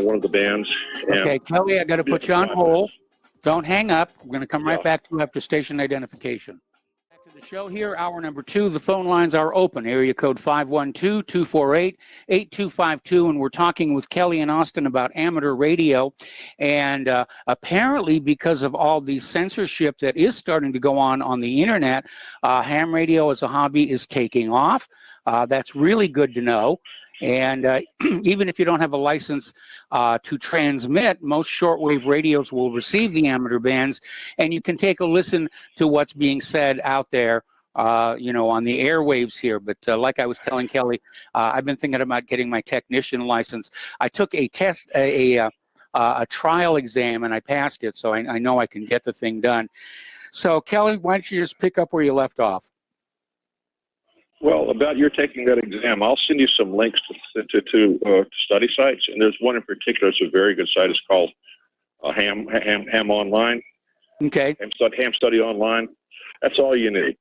one of the bands. Okay, Kelly, I got to put you on hold. Don't hang up. We're going to come right back to you after station identification. Back to the show here, hour number 2. The phone lines are open. Area code 512-248-8252, and we're talking with Kelly and Austin about amateur radio. And apparently, because of all the censorship that is starting to go on the internet, ham radio as a hobby is taking off. That's really good to know. And even if you don't have a license to transmit, most shortwave radios will receive the amateur bands, and you can take a listen to what's being said out there, on the airwaves here. But like I was telling Kelly, I've been thinking about getting my technician license. I took a test, a trial exam, and I passed it, so I know I can get the thing done. So, Kelly, why don't you just pick up where you left off? Well, about your taking that exam, I'll send you some links to study sites, and there's one in particular. It's a very good site. It's called Ham Online. Okay. Ham Study Online. That's all you need.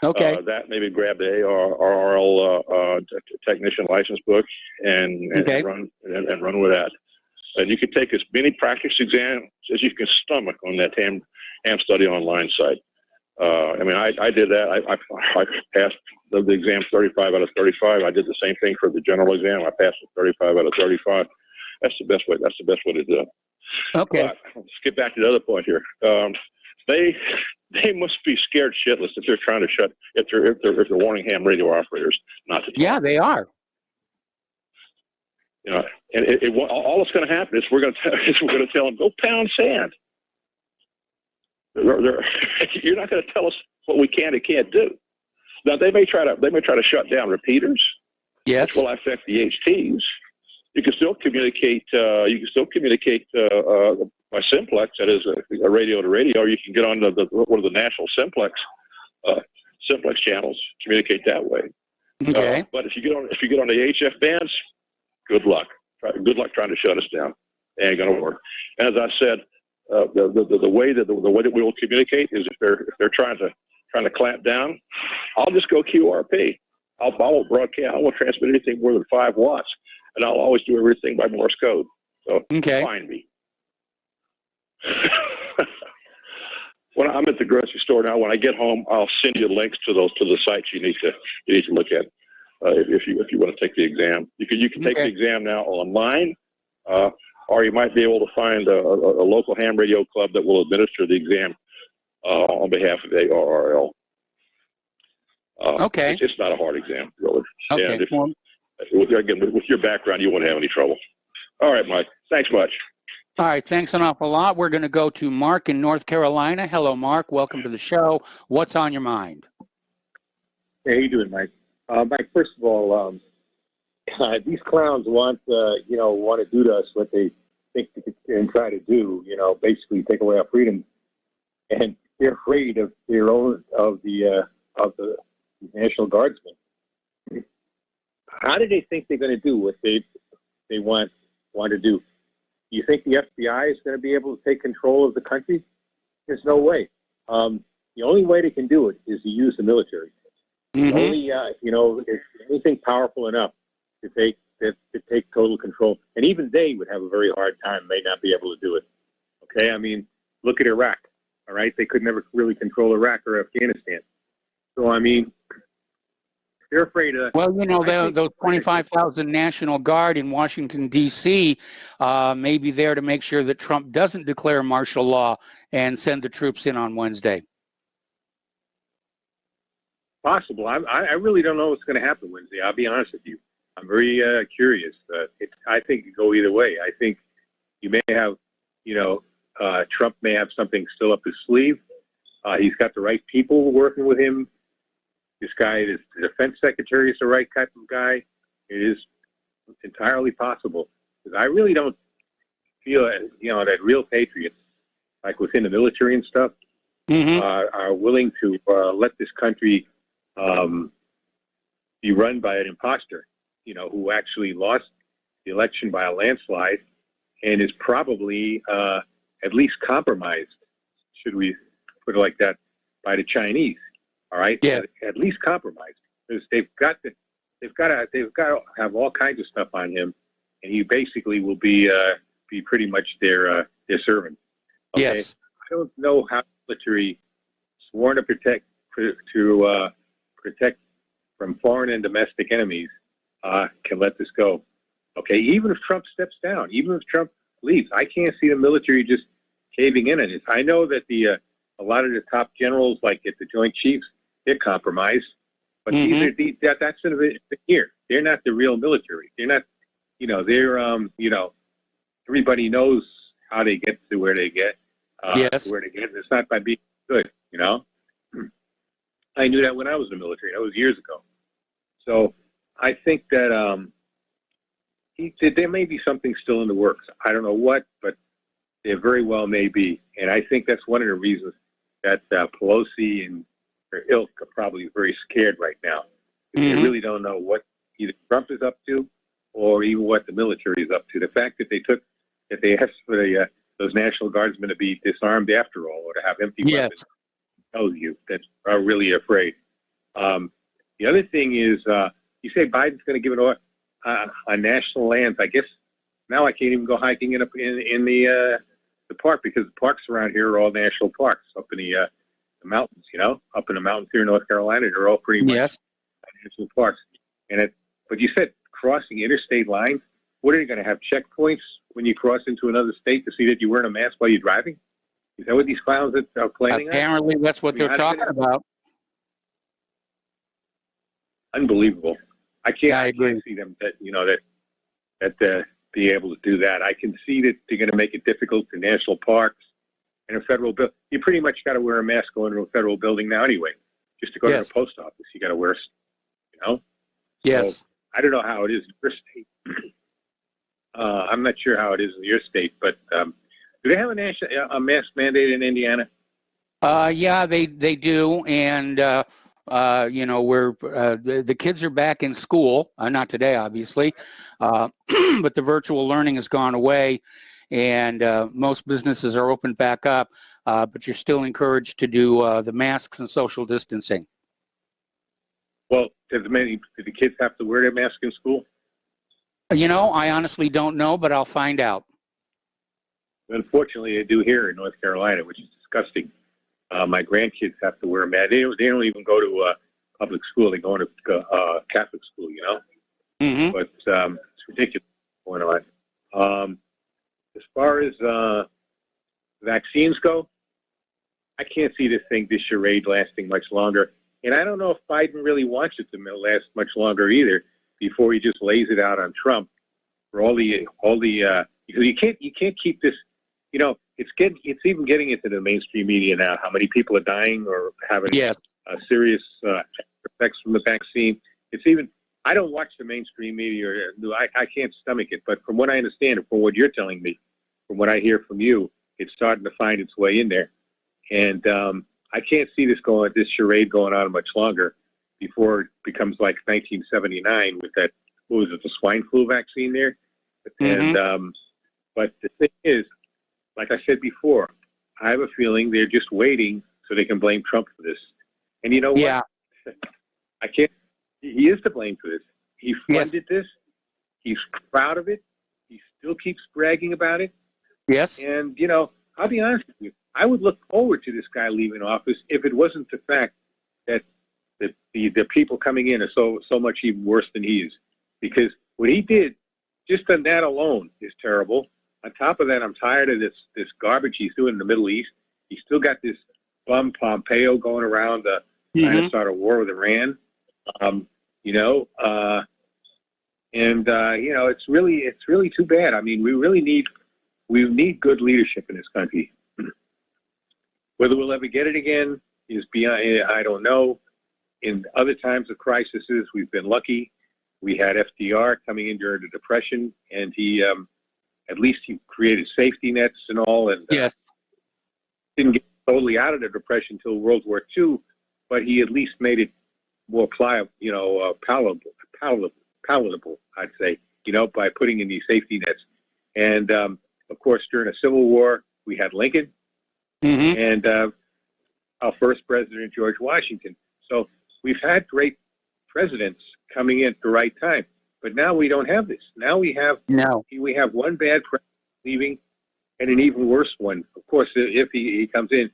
Okay. That maybe grab the ARRL technician license book and run with that. And you can take as many practice exams as you can stomach on that Ham Study Online site. I did that. I passed the exam 35 out of 35. I did the same thing for the general exam. I passed it 35 out of 35. That's the best way. That's the best way to do it. Okay. But let's get back to the other point here. They must be scared shitless if they're trying to if they're warning ham radio operators not to. Yeah, they are. And all that's going to happen is we're going to tell them, go pound sand. You're not going to tell us what we can and can't do. Now they may try to shut down repeaters. Yes. Which will affect the HTs. You can still communicate. By simplex, that is a radio to radio, or you can get on one of the national simplex channels, communicate that way. Okay. But if you get on the HF bands, good luck. Good luck trying to shut us down. It ain't going to work. As I said, the way that we will communicate is if they're trying to clamp down, I'll just go QRP. I won't broadcast. I won't transmit anything more than 5 watts, and I'll always do everything by Morse code. So find me. When I'm at the grocery store now, when I get home, I'll send you links to the sites you need to look at if you want to take the exam. You can take the exam now online. or you might be able to find a local ham radio club that will administer the exam on behalf of ARRL. Okay. It's not a hard exam, really. Okay. And with your background, you won't have any trouble. All right, Mike. Thanks much. All right. Thanks an awful lot. We're going to go to Mark in North Carolina. Hello, Mark. Welcome to the show. What's on your mind? Hey, how you doing, Mike? Mike, first of all, these clowns want to do to us what they think they can try to do. Basically take away our freedom, and they're afraid of their own of the National Guardsmen. How do they think they're going to do what they want to do? Do you think the FBI is going to be able to take control of the country? There's no way. The only way they can do it is to use the military. Mm-hmm. Only, if anything powerful enough to take total control, and even they would have a very hard time, may not be able to do it. Okay, I mean, look at Iraq. All right, they could never really control Iraq or Afghanistan. So I mean, they're afraid of. Well, those 25,000 National Guard in Washington, D.C. May be there to make sure that Trump doesn't declare martial law and send the troops in on Wednesday. Possible. I really don't know what's going to happen Wednesday. I'll be honest with you. I'm very curious. I think it could go either way. I think you may have, Trump may have something still up his sleeve. He's got the right people working with him. This guy, the defense secretary, is the right type of guy. It is entirely possible. Because I really don't feel, that real patriots, like within the military and stuff, are willing to let this country be run by an imposter, who actually lost the election by a landslide and is probably at least compromised, should we put it like that, by the Chinese. All right, yeah, at least compromised, because they've got to have all kinds of stuff on him, and he basically will be pretty much their servant. Okay? Yes. I don't know how the military sworn to protect from foreign and domestic enemies can let this go. Okay, even if Trump steps down, even if Trump leaves, I can't see the military just caving in on it. I know that a lot of the top generals, like at the Joint Chiefs, they're compromised, but that's here. They're not the real military. They're not, everybody knows how they get to where they get. Yes. Where they get. It's not by being good. I knew that when I was in the military. That was years ago. So I think that there may be something still in the works. I don't know what, but there very well may be. And I think that's one of the reasons that Pelosi and her ilk are probably very scared right now. They really don't know what either Trump is up to or even what the military is up to. The fact that they asked for those National Guardsmen to be disarmed after all, or to have empty weapons, tells you that are really afraid. The other thing is, you say Biden's going to give it on national lands. I guess now I can't even go hiking in the park, because the parks around here are all national parks up in the mountains. Up in the mountains here in North Carolina, they're all pretty much national parks. But you said crossing interstate lines. What are you going to have, checkpoints when you cross into another state to see that you're wearing a mask while you're driving? Is that what these clowns are planning? Apparently, that's what they're talking about. Unbelievable. I can't see them be able to do that. I can see that they're going to make it difficult for national parks and a federal bill. You pretty much got to wear a mask going to a federal building now anyway. Just to go to the post office, you got to wear, Yes. So, I don't know how it is in your state. I'm not sure how it is in your state, but do they have a mask mandate in Indiana? Yeah, they do, and the kids are back in school. Not today, obviously, but the virtual learning has gone away, and most businesses are opened back up. But you're still encouraged to do the masks and social distancing. Well, do the kids have to wear their mask in school? I honestly don't know, but I'll find out. Unfortunately, they do here in North Carolina, which is disgusting. My grandkids have to wear a mask. They don't even go to public school. They go into Catholic school, But it's ridiculous what's going on. as far as vaccines go, I can't see this charade lasting much longer. And I don't know if Biden really wants it to last much longer either, before he just lays it out on Trump for all the because you can't keep this. You know, it's even getting into the mainstream media now. How many people are dying or having serious effects from the vaccine? It's even. I don't watch the mainstream media. I can't stomach it. But from what I understand, and from what you're telling me, from what I hear from you, it's starting to find its way in there. And I can't see this charade going on much longer before it becomes like 1979 with that, what was it, the swine flu vaccine there? And but the thing is, like I said before, I have a feeling they're just waiting so they can blame Trump for this. And you know what? Yeah. I can't. He is to blame for this. He funded this. He's proud of it. He still keeps bragging about it. Yes. And, you know, I'll be honest with you. I would look forward to this guy leaving office if it wasn't the fact that the people coming in are so much even worse than he is. Because what he did, just on that alone, is terrible. On top of that, I'm tired of this garbage he's doing in the Middle East. He's still got this bum Pompeo going around trying to start a war with Iran. You know, it's really too bad. I mean, we need good leadership in this country. Whether we'll ever get it again is beyond. I don't know. In other times of crises, we've been lucky. We had FDR coming in during the Depression, and he at least he created safety nets and all, and didn't get totally out of the Depression until World War II, but he at least made it more palatable, I'd say, you know, by putting in these safety nets. And, of course, during the Civil War, we had Lincoln and our first president, George Washington. So we've had great presidents coming in at the right time. But now we don't have this. Now we have one bad president leaving and an even worse one, of course, if he comes in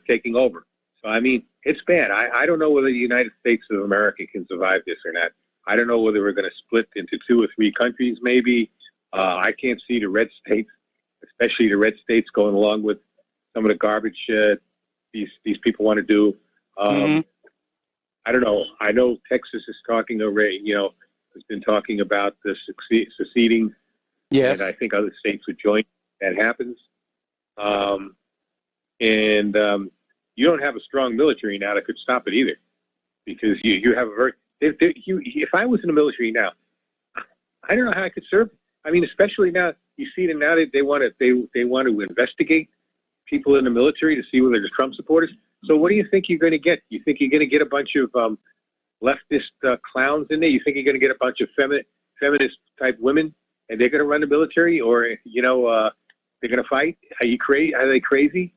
taking over. So, I mean, it's bad. I don't know whether the United States of America can survive this or not. I don't know whether we're going to split into 2 or 3 countries, maybe. I can't see the red states, especially the red states, going along with some of the garbage these people want to do. I don't know. I know Texas is talking already, you know, has been talking about the seceding. Yes. And I think other states would join if that happens. You don't have a strong military now that could stop it either, because you have a very. If I was in the military now, I don't know how I could serve. I mean, especially now, you see that now they want to investigate people in the military to see whether they're Trump supporters. So what do you think you're going to get? You think you're going to get a bunch of leftist clowns in there? You think you're going to get a bunch of feminist type women, and they're going to run the military, or you know, they're going to fight? Are you crazy? Are they crazy?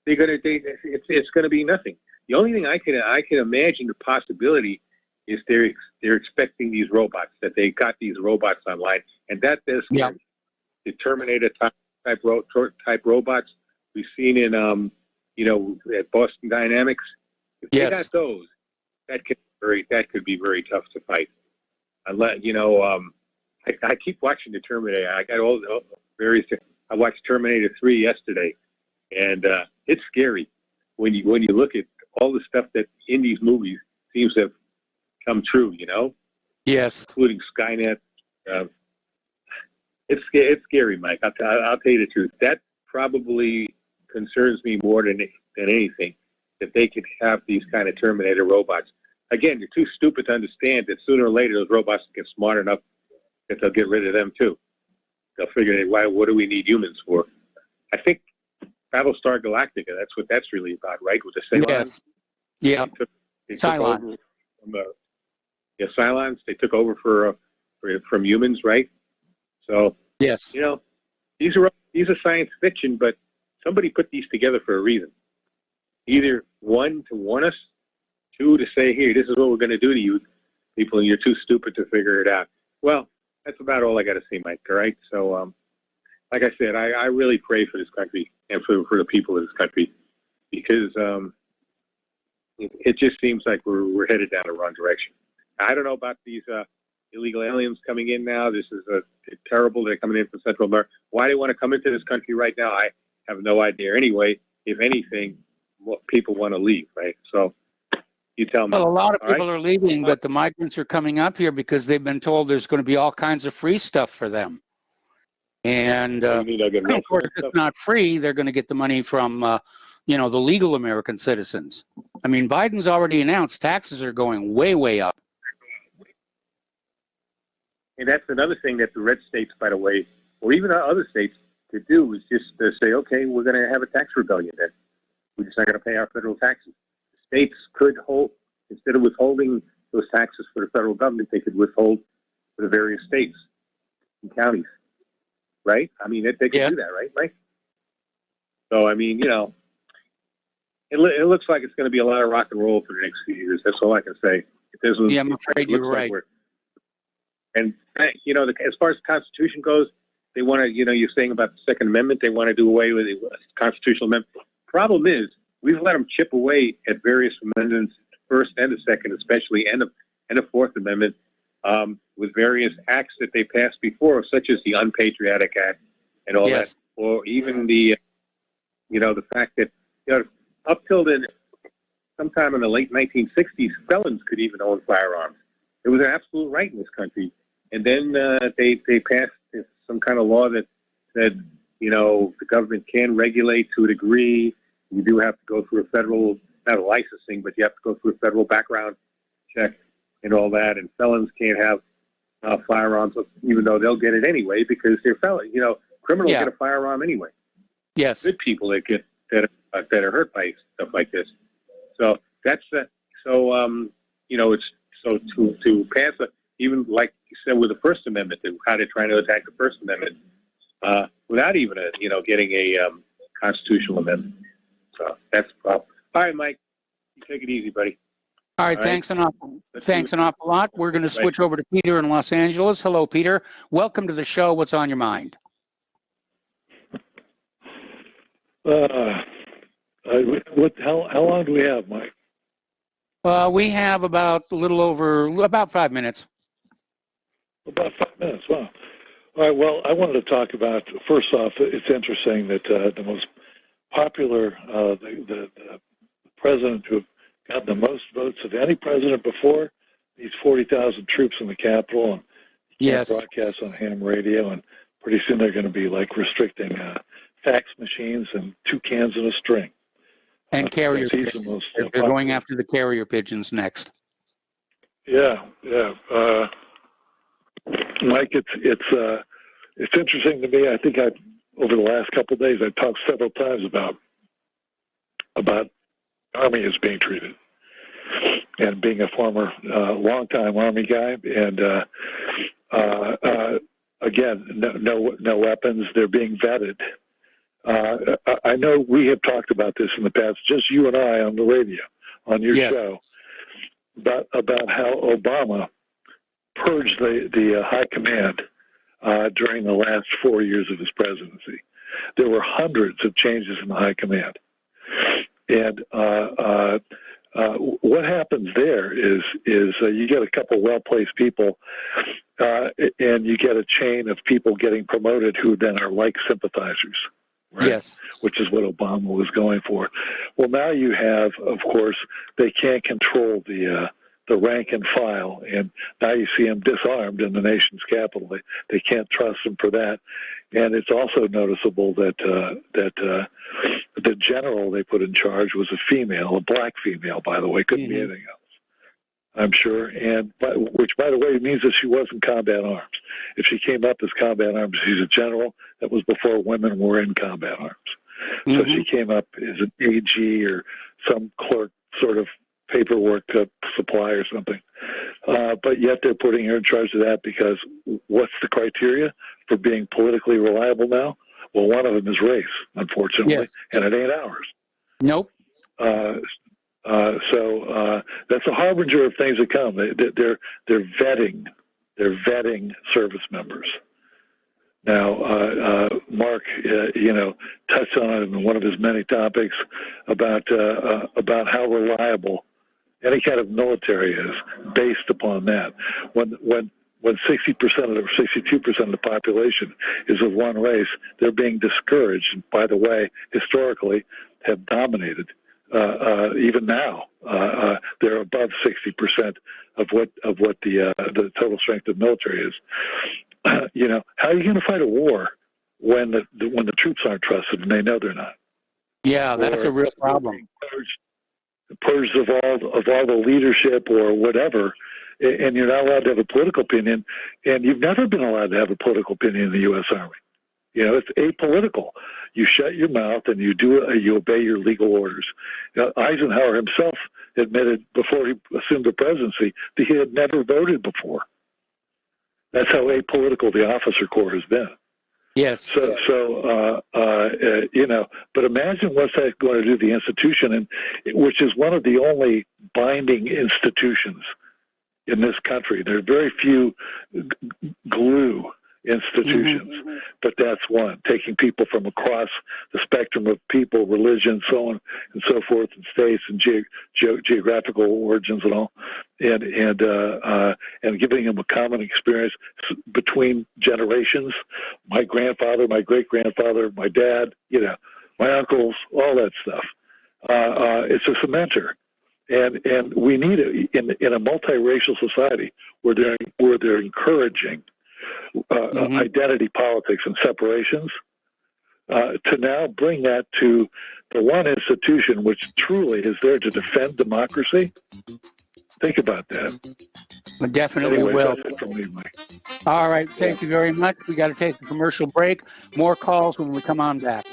It's going to be nothing. The only thing I can imagine the possibility is they're expecting these robots, that they got these robots online, and that does scare me. The Terminator type robots we've seen in at Boston Dynamics. If they got those, that could be very tough to fight. Unless I keep watching the Terminator. I got all the various. I watched Terminator 3 yesterday, and it's scary when you look at all the stuff that in these movies seems to have come true. You know, yes, including Skynet. It's scary, Mike. I'll tell you the truth. That probably concerns me more than anything, that they could have these kind of Terminator robots. Again, they're too stupid to understand that sooner or later those robots get smart enough that they'll get rid of them too. They'll figure, what do we need humans for? I think Battlestar Galactica, that's what that's really about, right? With the Cylons. Yes. Yeah. Cylons. Cylons. They took over from humans, right? So, yes, you know, these are science fiction, but somebody put these together for a reason. Either 1, to warn us, 2, to say, here, this is what we're going to do to you people, and you're too stupid to figure it out. Well, that's about all I got to say, Mike, all right? So, like I said, I really pray for this country and for the people of this country, because it just seems like we're headed down the wrong direction. I don't know about these illegal aliens coming in now. This is terrible. They're coming in from Central America. Why they want to come into this country right now, I have no idea. Anyway, if anything, people want to leave, right? So you tell me. Well, a lot of people right? are leaving, but the migrants are coming up here because they've been told there's going to be all kinds of free stuff for them. And You mean I get of course, if stuff? it's not free, they're going to get the money from, the legal American citizens. I mean, Biden's already announced taxes are going way, way up. And that's another thing that the red states, by the way, or even other states could do is just say, okay, we're going to have a tax rebellion then. We're just not going to pay our federal taxes. States could hold, instead of withholding those taxes for the federal government, they could withhold for the various states and counties, right? I mean, they could do that, right, Mike? So, I mean, it looks like it's going to be a lot of rock and roll for the next few years. That's all I can say. Yeah, I'm afraid you're right. And, as far as the Constitution goes, they want to, you're saying about the Second Amendment, they want to do away with the constitutional amendment. Problem is, we've let them chip away at various amendments, First and the Second especially, and the Fourth Amendment, with various acts that they passed before, such as the Unpatriotic Act and all that, or even the fact that, up till sometime in the late 1960s, felons could even own firearms. It was an absolute right in this country. And then they passed some kind of law that said, the government can regulate to a degree. You do have to go through a federal, not a licensing, but you have to go through a federal background check and all that. And felons can't have firearms, even though they'll get it anyway because they're felons. Criminals get a firearm anyway. Yes. Good people that are hurt by stuff like this. So that's it's so to pass even like you said with the First Amendment, how they're trying to attack the First Amendment without even getting a constitutional amendment. So that's the problem. All right, Mike, you take it easy, buddy. All right, thanks an awful lot. We're going to switch over to Peter in Los Angeles. Hello, Peter. Welcome to the show. What's on your mind? How long do we have, Mike? We have about 5 minutes. About 5 minutes, wow. All right, well, I wanted to talk about, first off, it's interesting that the most popular, the president who got the most votes of any president before, needs 40,000 troops in the Capitol, and can't broadcast on ham radio, and pretty soon they're going to be like restricting fax machines and 2 cans and a string. And carrier pigeons. They're going after the carrier pigeons next. Yeah. Mike, it's interesting to me. I think over the last couple of days, I've talked several times about Army as being treated, and being a former longtime Army guy, and again, no weapons. They're being vetted. I know we have talked about this in the past, just you and I on the radio, on your show, about how Obama purged the high command during the last 4 years of his presidency. There were hundreds of changes in the high command. And what happens there is you get a couple well-placed people, and you get a chain of people getting promoted who then are like sympathizers. Right? Yes. Which is what Obama was going for. Well, now you have, of course, they can't control the rank and file, and now you see them disarmed in the nation's capital. They can't trust them for that. And it's also noticeable that the general they put in charge was a female, a black female, by the way, couldn't be anything else, I'm sure. And which, by the way, means that she was in combat arms. If she came up as combat arms, she's a general. That was before women were in combat arms. So she came up as an AG or some clerk sort of paperwork supply or something. But yet they're putting her in charge of that because what's the criteria for being politically reliable now? Well, one of them is race, unfortunately, and it ain't ours. Nope. So that's a harbinger of things to come. They're vetting service members. Now, Mark, touched on it in one of his many topics about how reliable any kind of military is based upon that. When when 60% or 62% of the population is of one race, they're being discouraged. And by the way, historically, have dominated. Even now, they're above 60% of what the total strength of the military is. You know, how are you going to fight a war when the troops aren't trusted and they know they're not? Yeah, that's a real problem. Purged of all the leadership or whatever, and you're not allowed to have a political opinion, and you've never been allowed to have a political opinion in the U.S. Army. You know, it's apolitical. You shut your mouth and you obey your legal orders. Now, Eisenhower himself admitted before he assumed the presidency that he had never voted before. That's how apolitical the officer corps has been. Yes. So you know, but imagine what's that going to do to the institution, and which is one of the only binding institutions in this country. There are very few glue institutions, but that's one, taking people from across the spectrum of people, religion, so on and so forth, and states and geographical origins and all, and giving them a common experience between generations. My grandfather, my great-grandfather, my dad, you know, my uncles, all that stuff. It's a cementer. And we need it in a multiracial society where they're encouraging identity politics and separations, to now bring that to the one institution which truly is there to defend democracy. Think about that. We definitely will. That's it from me, Mike. All right. Thank you very much. We got to take a commercial break. More calls when we come on back.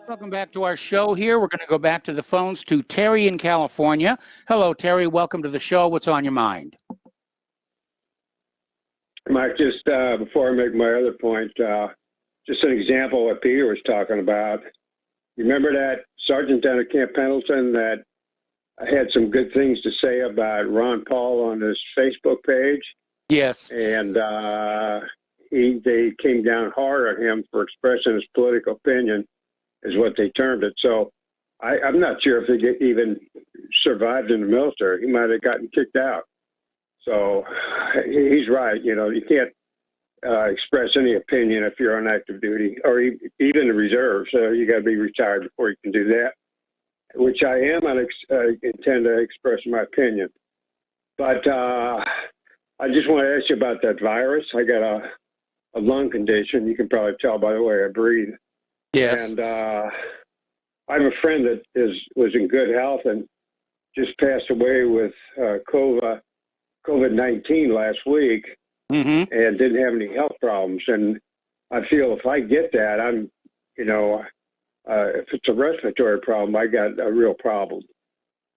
Welcome back to our show here. We're going to go back to the phones to Terry in California. Hello, Terry. Welcome to the show. What's on your mind? Mike, just before I make my other point, just an example of what Peter was talking about. You remember that sergeant down at Camp Pendleton that had some good things to say about Ron Paul on his Facebook page? Yes. And they came down hard on him for expressing his political opinion, is what they termed it. So I'm not sure if he even survived in the military. He might have gotten kicked out. So he's right. You know, you can't express any opinion if you're on active duty or even the reserve. So you got to be retired before you can do that, which I am. I intend to express my opinion. But I just want to ask you about that virus. I got a lung condition. You can probably tell by the way I breathe. Yes. And I have a friend that was in good health and just passed away with COVID-19 last week, and didn't have any health problems. And I feel if I get that, I'm, you know, if it's a respiratory problem, I got a real problem.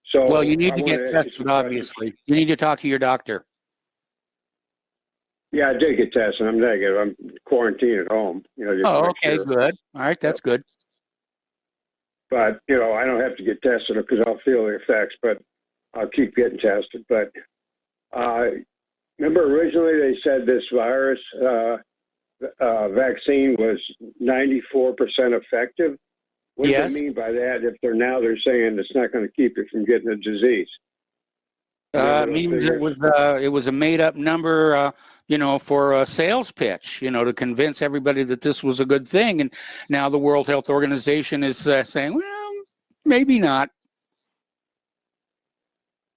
So well, you need to get tested, obviously. You need to talk to your doctor. Yeah, I did get tested. I'm negative. I'm quarantined at home. You know. Oh, okay, good. All right, that's good. But you know, I don't have to get tested because I'll feel the effects. But I'll keep getting tested. But remember, originally they said this virus vaccine was 94% effective. What yes. do they mean by that? If they're saying it's not going to keep you from getting the disease. Means it was a made up number, you know, for a sales pitch, you know, to convince everybody that this was a good thing. And now the World Health Organization is saying, well, maybe not.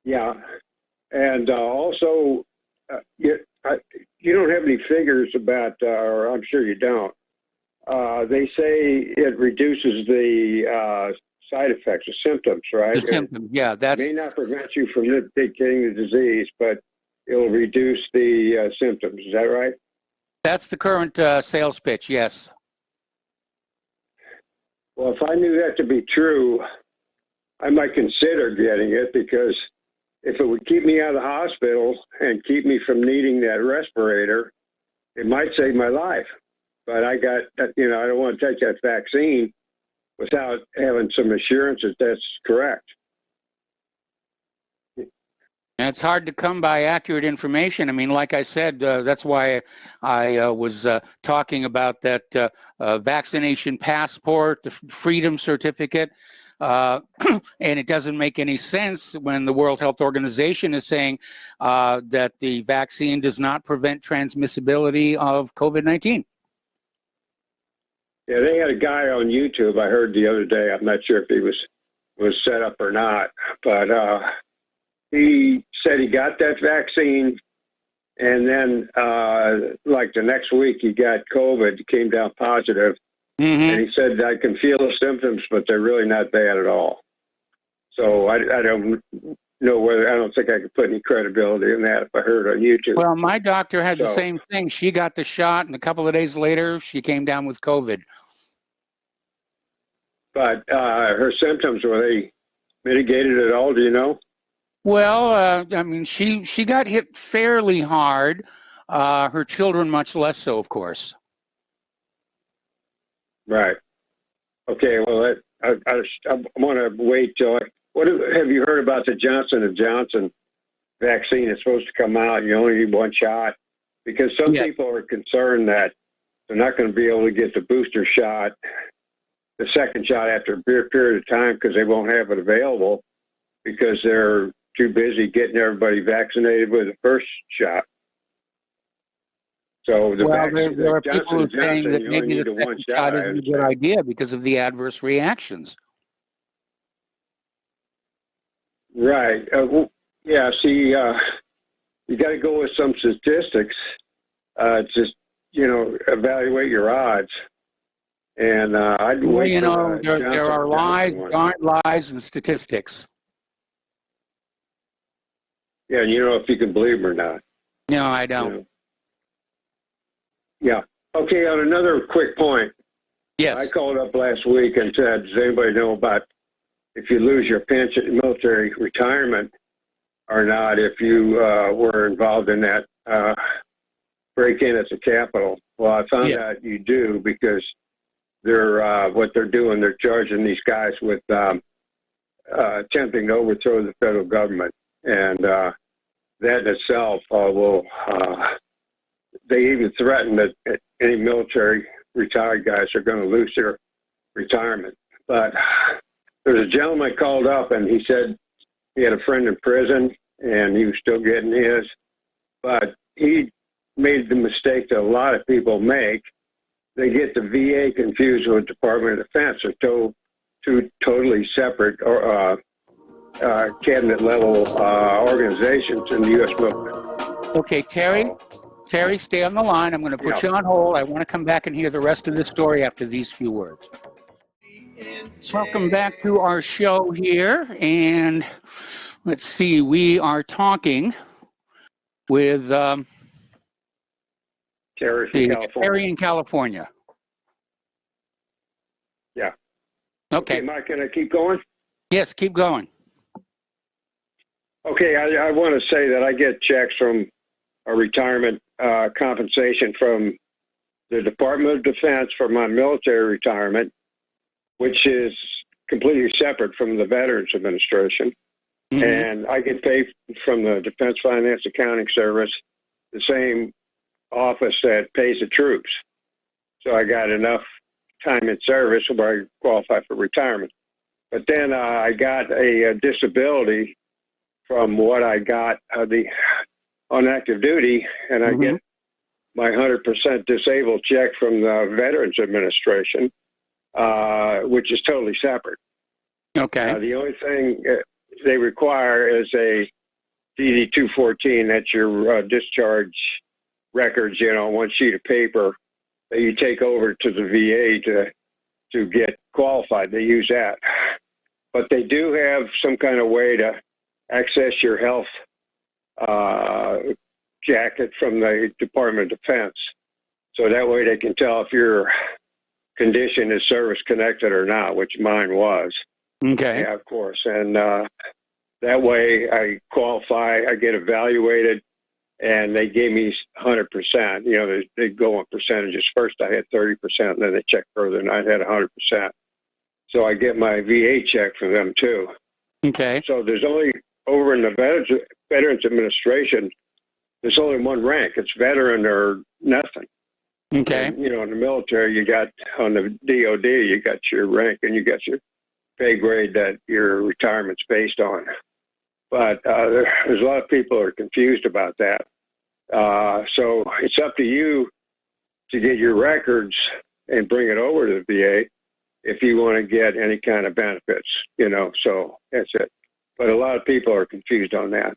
Yeah. And also, you don't have any figures about, or I'm sure you don't. They say it reduces the side effects, the symptoms, right? The symptoms, yeah. That may not prevent you from getting the disease, but it'll reduce the symptoms. Is that right? That's the current sales pitch, yes. Well, if I knew that to be true, I might consider getting it, because if it would keep me out of the hospital and keep me from needing that respirator, it might save my life. But I got, you know, I don't want to take that vaccine without having some assurance that that's correct. And it's hard to come by accurate information. I mean, like I said, that's why I was talking about that vaccination passport, the freedom certificate. And it doesn't make any sense when the World Health Organization is saying that the vaccine does not prevent transmissibility of COVID-19. Yeah, they had a guy on YouTube I heard the other day. I'm not sure if he was set up or not, but he said he got that vaccine, and then like the next week he got COVID, came down positive, and he said, I can feel the symptoms, but they're really not bad at all. So I don't know whether, I don't think I could put any credibility in that if I heard on YouTube. Well, my doctor had the same thing. She got the shot, and a couple of days later, she came down with COVID. But her symptoms, were they mitigated at all? Do you know? Well, I mean, she got hit fairly hard. Her children much less so, of course. Right. Okay. Well, I want to wait till. What have you heard about the Johnson & Johnson vaccine? It's supposed to come out. You only need one shot, because some people are concerned that they're not going to be able to get the booster shot, the second shot, after a period of time, because they won't have it available because they're too busy getting everybody vaccinated with the first shot. So there are people who are saying that maybe the second shot isn't a good idea because of the adverse reactions. Right. Yeah. See, you got to go with some statistics. Just evaluate your odds. And I'd wait. There are lies, aren't lies, and statistics. Yeah, and if you can believe them or not. No, I don't. Yeah. Okay, on another quick point. Yes. I called up last week and said, does anybody know about if you lose your pension, military retirement or not, if you were involved in that break-in at the Capitol? Well, I found out you do, because they're what they're doing, they're charging these guys with attempting to overthrow the federal government. And that in itself will, they even threaten that any military retired guys are going to lose their retirement. But there's a gentleman called up, and he said he had a friend in prison, and he was still getting his. But he made the mistake that a lot of people make. They get the VA confused with the Department of Defense. They're two totally separate cabinet-level organizations in the U.S. military. Okay, Terry, stay on the line. I'm going to put you on hold. I want to come back and hear the rest of the story after these few words. Welcome back to our show here. And let's see, we are talking with Terry in California. Yeah. Okay, Mike, can I keep going? Yes, keep going. Okay, I want to say that I get checks from a retirement compensation from the Department of Defense for my military retirement, which is completely separate from the Veterans Administration. Mm-hmm. And I get paid from the Defense Finance Accounting Service, the same office that pays the troops. So I got enough time in service where I qualify for retirement. But then I got a disability from what I got on active duty, and I get my 100% disabled check from the Veterans Administration, which is totally separate. Okay. The only thing they require is a DD-214. That's your discharge records, one sheet of paper that you take over to the VA to get qualified. They use that. But they do have some kind of way to access your health jacket from the Department of Defense. So that way they can tell if your condition is service-connected or not, which mine was. Okay. Yeah, of course. And that way I qualify, I get evaluated, and they gave me 100%. They go on percentages. First I had 30%, and then they checked further, and I had 100%. So I get my VA check from them, too. Okay. So there's only, over in the Veterans Administration, there's only one rank. It's veteran or nothing. Okay. And, in the military, you got, on the DOD, you got your rank and you got your pay grade that your retirement's based on. But there's a lot of people who are confused about that. So it's up to you to get your records and bring it over to the VA if you want to get any kind of benefits, so that's it. But a lot of people are confused on that.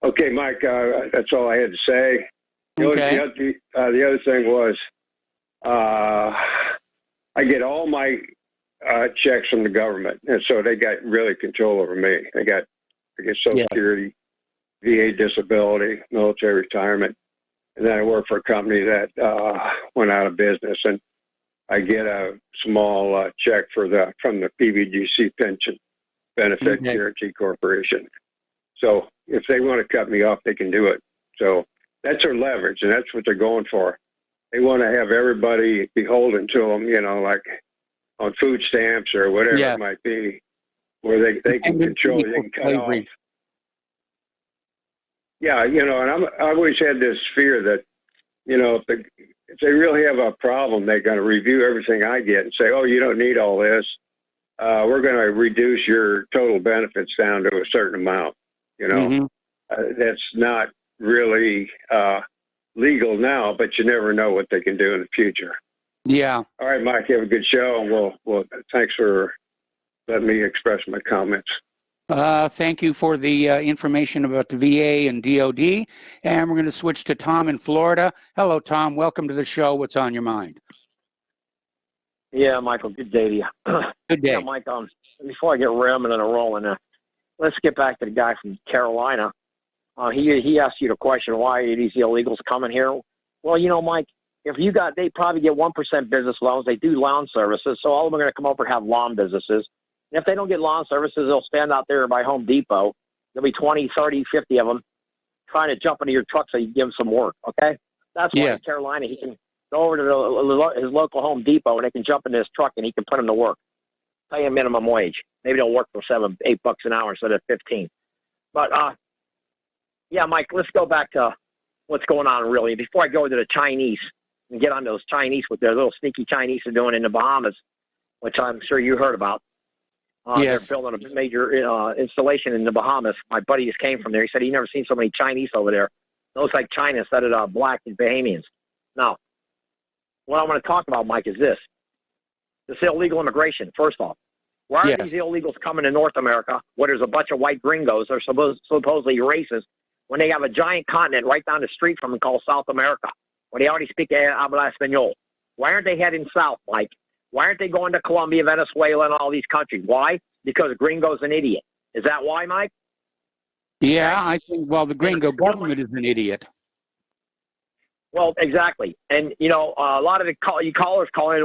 Okay, Mike, that's all I had to say. The other thing was I get all my checks from the government, and so they got really control over me. I get Social Security, VA disability, military retirement, and then I work for a company that went out of business, and I get a small check from the PBGC pension benefit guarantee corporation. So if they want to cut me off, they can do it. So that's their leverage, and that's what they're going for. They want to have everybody beholden to them, like on food stamps or whatever it might be, where they can control, they can cut off. Yeah, and I always had this fear that, if they really have a problem, they're going to review everything I get and say, oh, you don't need all this. We're going to reduce your total benefits down to a certain amount. That's not really legal now, but you never know what they can do in the future. Yeah. All right, Mike, you have a good show, and we'll thanks for letting me express my comments. Thank you for the information about the VA and DOD. And we're going to switch to Tom in Florida. Hello, Tom. Welcome to the show. What's on your mind? Yeah, Michael, good day to you. Good day. Yeah, Mike, before I get ramming and rolling, let's get back to the guy from Carolina. He asked you the question, why are these illegals coming here? Well, Mike, they probably get 1% business loans. They do lawn services, so all of them are going to come over and have lawn businesses. And if they don't get lawn services, they'll stand out there by Home Depot. There'll be 20, 30, 50 of them trying to jump into your truck so you give them some work, okay? That's why in Carolina he can go over to his local Home Depot and they can jump into his truck and he can put them to work. Pay a minimum wage. Maybe they'll work for $7, $8 an hour instead of 15. But, yeah, Mike, let's go back to what's going on really. Before I go to the Chinese and get on those Chinese, what their little sneaky Chinese are doing in the Bahamas, which I'm sure you heard about. They're building a major installation in the Bahamas. My buddy just came from there. He said he never seen so many Chinese over there. It looks like China instead of black and Bahamians. Now, what I want to talk about, Mike, is this illegal immigration, first off. Why are these illegals coming to North America where there's a bunch of white gringos that are supposedly racist when they have a giant continent right down the street from them called South America, where they already speak habla español? Why aren't they heading south, Mike? Why aren't they going to Colombia, Venezuela, and all these countries? Why? Because Gringo's an idiot. Is that why, Mike? Yeah, I think, the Gringo government is an idiot. Well, exactly. And, a lot of the callers calling,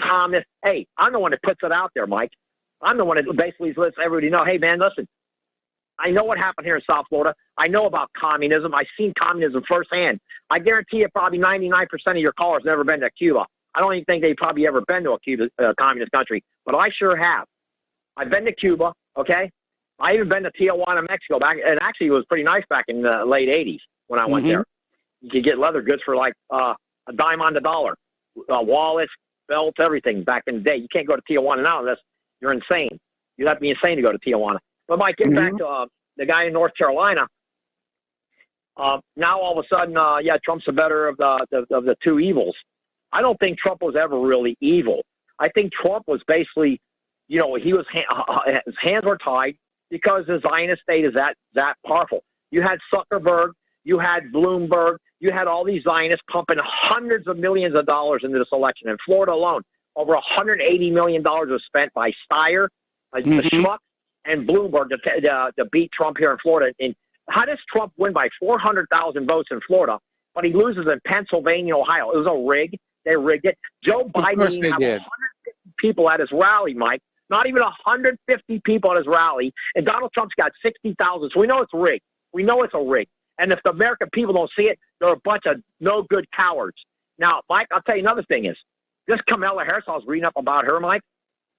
Tom, hey, I'm the one that puts it out there, Mike. I'm the one that basically lets everybody know, hey, man, listen, I know what happened here in South Florida. I know about communism. I've seen communism firsthand. I guarantee you probably 99% of your callers never been to Cuba. I don't even think they've probably ever been to a Cuba communist country, but I sure have. I've been to Cuba, okay? I even been to Tijuana, Mexico, and actually it was pretty nice back in the late 80s when I went there. You could get leather goods for like a dime on the dollar, wallets, belts, everything back in the day. You can't go to Tijuana now unless you're insane. You'd have to be insane to go to Tijuana. But Mike, getting back to the guy in North Carolina, now all of a sudden, Trump's the better of the two evils. I don't think Trump was ever really evil. I think Trump was basically, he was his hands were tied because the Zionist state is that powerful. You had Zuckerberg, you had Bloomberg, you had all these Zionists pumping hundreds of millions of dollars into this election. In Florida alone, over $180 million was spent by Steyer, the schmuck, and Bloomberg to beat Trump here in Florida. And how does Trump win by 400,000 votes in Florida, but he loses in Pennsylvania, Ohio? It was a rig. They rigged it. Joe Biden didn't have 150 people at his rally, Mike. Not even 150 people at his rally. And Donald Trump's got 60,000. So we know it's rigged. We know it's a rig. And if the American people don't see it, they're a bunch of no-good cowards. Now, Mike, I'll tell you another thing is, this Kamala Harris, I was reading up about her, Mike.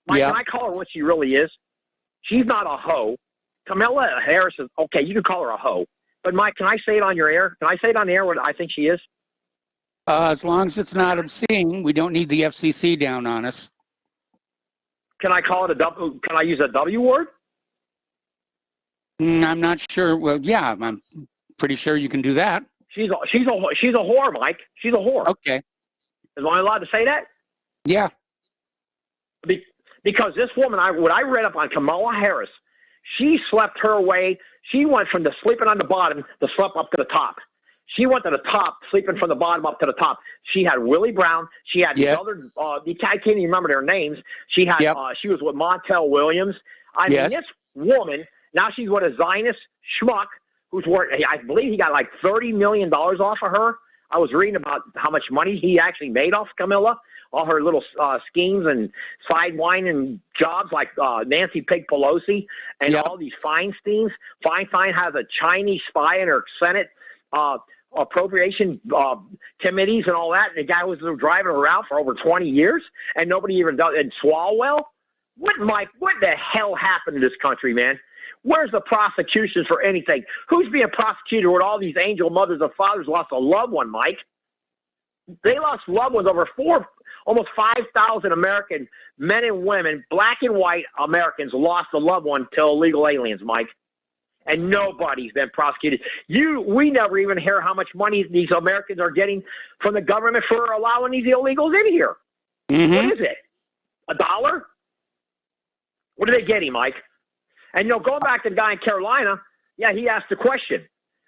Can I call her what she really is? She's not a hoe. Kamala Harris is, okay, you can call her a hoe. But, Mike, can I say it on your air? Can I say it on the air what I think she is? As long as it's not obscene, we don't need the FCC down on us. Can I call it a W? Can I use a W word? I'm not sure. Well, yeah, I'm pretty sure you can do that. She's a whore, Mike. She's a whore. Okay. Am I allowed to say that? Yeah. Because this woman, what I read up on Kamala Harris, she slept her way. She went from the sleeping on the bottom to slept up to the top. She went to the top, sleeping from the bottom up to the top. She had Willie Brown. She had these other, I can't even remember their names. She had, she was with Montel Williams. I mean, this woman, now she's with a Zionist schmuck who's worth, I believe he got like $30 million off of her. I was reading about how much money he actually made off Camilla, all her little schemes and sidewinding jobs like Nancy Pig Pelosi and all these Feinsteins. Feinstein has a Chinese spy in her Senate appropriation committees and all that. And the guy was driving around for over 20 years, and nobody even does. And Swalwell, what the hell happened to this country, man? Where's the prosecution for anything? Who's being prosecuted when all these angel mothers and fathers lost a loved one, Mike? They lost loved ones. Almost 5,000 American men and women, black and white Americans, lost a loved one to illegal aliens, Mike. And nobody's been prosecuted. We never even hear how much money these Americans are getting from the government for allowing these illegals in here. Mm-hmm. What is it? $1? What are they getting, Mike? And, going back to the guy in Carolina, he asked the question.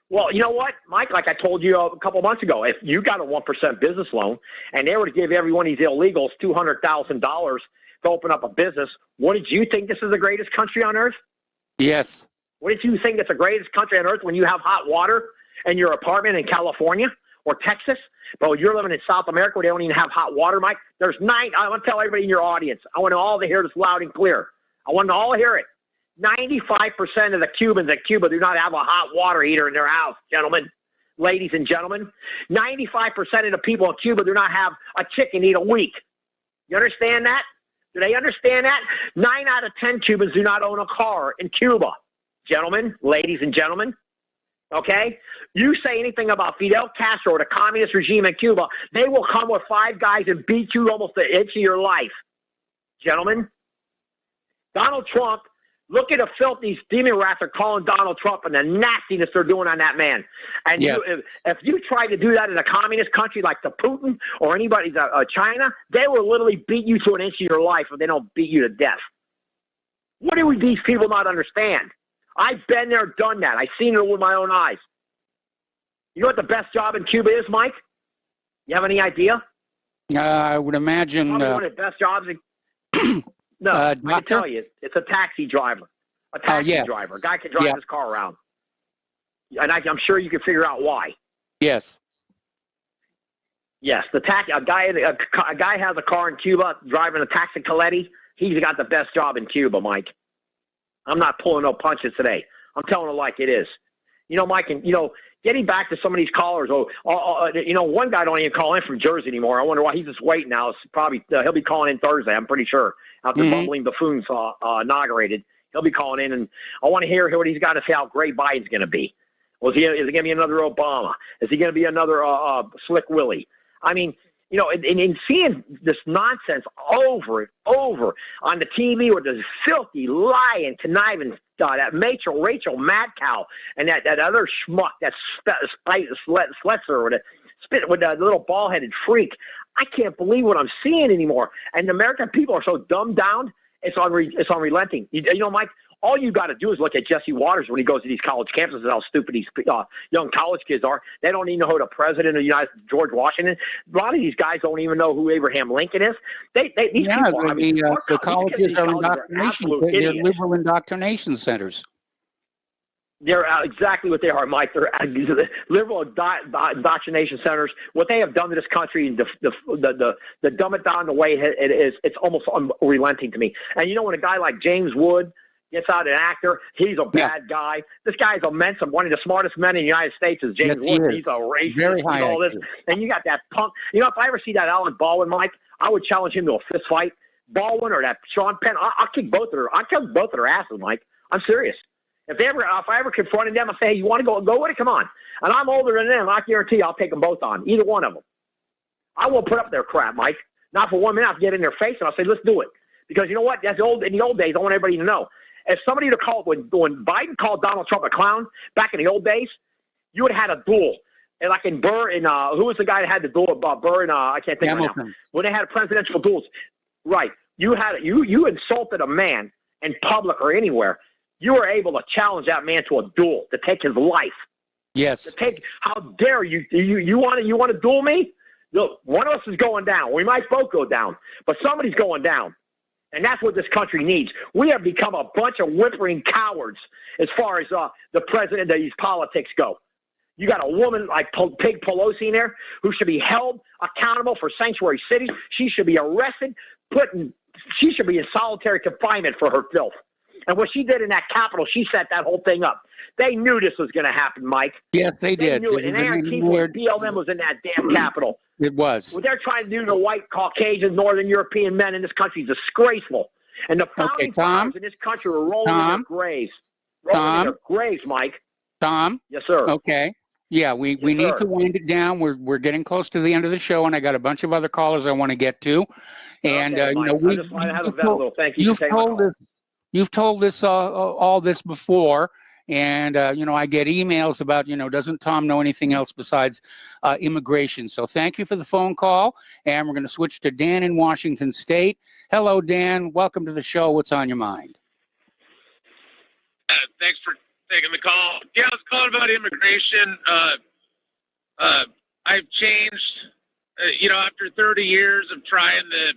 Well, you know what, Mike, like I told you a couple months ago, if you got a 1% business loan and they were to give every one of these illegals $200,000 to open up a business, what did you think this is the greatest country on earth? Yes. What did you think it's the greatest country on earth when you have hot water in your apartment in California or Texas? But when you're living in South America where they don't even have hot water, Mike, I want to tell everybody in your audience, I want them all to hear this loud and clear. I want them all to hear it. 95% of the Cubans at Cuba do not have a hot water heater in their house, gentlemen, ladies and gentlemen. 95% of the people in Cuba do not have a chicken eat a week. You understand that? Do they understand that? 9 out of 10 Cubans do not own a car in Cuba, gentlemen, ladies and gentlemen. Okay? You say anything about Fidel Castro or the communist regime in Cuba, they will come with 5 guys and beat you almost the inch of your life, gentlemen. Donald Trump, look at the filth these demon rats are calling Donald Trump and the nastiness they're doing on that man. And if you try to do that in a communist country like the Putin or anybody's China, they will literally beat you to an inch of your life if they don't beat you to death. What do these people not understand? I've been there, done that. I've seen it with my own eyes. You know what the best job in Cuba is, Mike? You have any idea? I would imagine. Probably one of the best jobs in No, I can tell you, it's a taxi driver. A taxi driver. A guy can drive his car around. And I'm sure you can figure out why. Yes. Yes, a guy has a car in Cuba driving a taxi Coletti. He's got the best job in Cuba, Mike. I'm not pulling no punches today. I'm telling it like it is. Mike, and, getting back to some of these callers, one guy don't even call in from Jersey anymore. I wonder why. He's just waiting now. It's probably he'll be calling in Thursday, I'm pretty sure, after Bumbling Buffoon's inaugurated. He'll be calling in, and I want to hear what he's got to say how great Biden's going to be. Is it going to be another Obama? Is he going to be another Slick Willie? I mean, and seeing this nonsense over and over on the TV with this filthy, lying, conniving, that Rachel Madcow and that other schmuck, that Sletzer with that little ball-headed freak. I can't believe what I'm seeing anymore. And the American people are so dumbed down, it's unrelenting. Mike, all you got to do is look at Jesse Waters when he goes to these college campuses and how stupid these young college kids are. They don't even know who the president of the United States, George Washington. A lot of these guys don't even know who Abraham Lincoln is. These people, the colleges are indoctrination. They're liberal indoctrination centers. They're exactly what they are, Mike. They're liberal indoctrination centers. What they have done to this country, the dumb it down the way it is, it's almost unrelenting to me. And when a guy like James Wood gets out an actor, he's a bad guy. This guy's immense. One of the smartest men in the United States is James Wood. He's a racist. Very high all this. And you got that punk. If I ever see that Alec Baldwin, Mike, I would challenge him to a fist fight. Baldwin or that Sean Penn, I'll kick both of their asses, Mike. I'm serious. If I ever confronted them, I'd say, hey, you want to go with it? Come on. And I'm older than them. I guarantee you I'll take them both on, either one of them. I won't put up their crap, Mike. Not for 1 minute. I'll get in their face and I'll say, let's do it. Because you know what? That's in the old days. I want everybody to know. If somebody to call when Biden called Donald Trump a clown back in the old days, you would have had a duel. And like in Burr and who was the guy that had the duel about Burr and I can't think right now. When they had presidential duels, right? You insulted a man in public or anywhere. You were able to challenge that man to a duel, to take his life. Yes. How dare you? You want to duel me? Look, one of us is going down. We might both go down, but somebody's going down. And that's what this country needs. We have become a bunch of whimpering cowards as far as the president of these politics go. You got a woman like Pig Pelosi in there who should be held accountable for sanctuary cities. She should be arrested, she should be in solitary confinement for her filth. And what she did in that Capitol, she set that whole thing up. They knew this was going to happen, Mike. Yes, they did. They knew it. And Antifa and BLM was in that damn Capitol. It was. What they're trying to do to white, Caucasian, Northern European men in this country is disgraceful. And the founding fathers in this country are rolling in their graves. Rolling in their graves, Mike. Tom? Yes, sir. Okay. Yeah, we need to wind it down. We're getting close to the end of the show, and I got a bunch of other callers I want to get to. And okay, you know, you've told us all this before. And, you know, I get emails about, you know, doesn't Tom know anything else besides immigration? So thank you for the phone call. And we're going to switch to Dan in Washington State. Hello, Dan. Welcome to the show. What's on your mind? Thanks for taking the call. Yeah, I was calling about immigration. I've changed, you know, after 30 years of trying to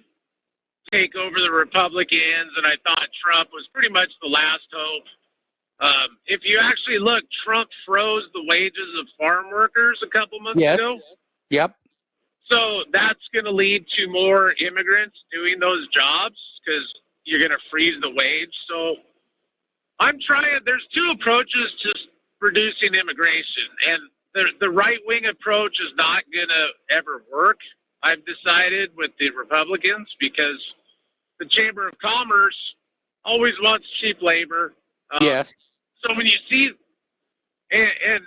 take over the Republicans, and I thought Trump was pretty much the last hope. If you actually look, Trump froze the wages of farm workers a couple months ago. Yep. So that's going to lead to more immigrants doing those jobs because you're going to freeze the wage. So I'm trying. There's two approaches to reducing immigration, and the right-wing approach is not going to ever work. I've decided with the Republicans because the Chamber of Commerce always wants cheap labor. Yes. So when you see, and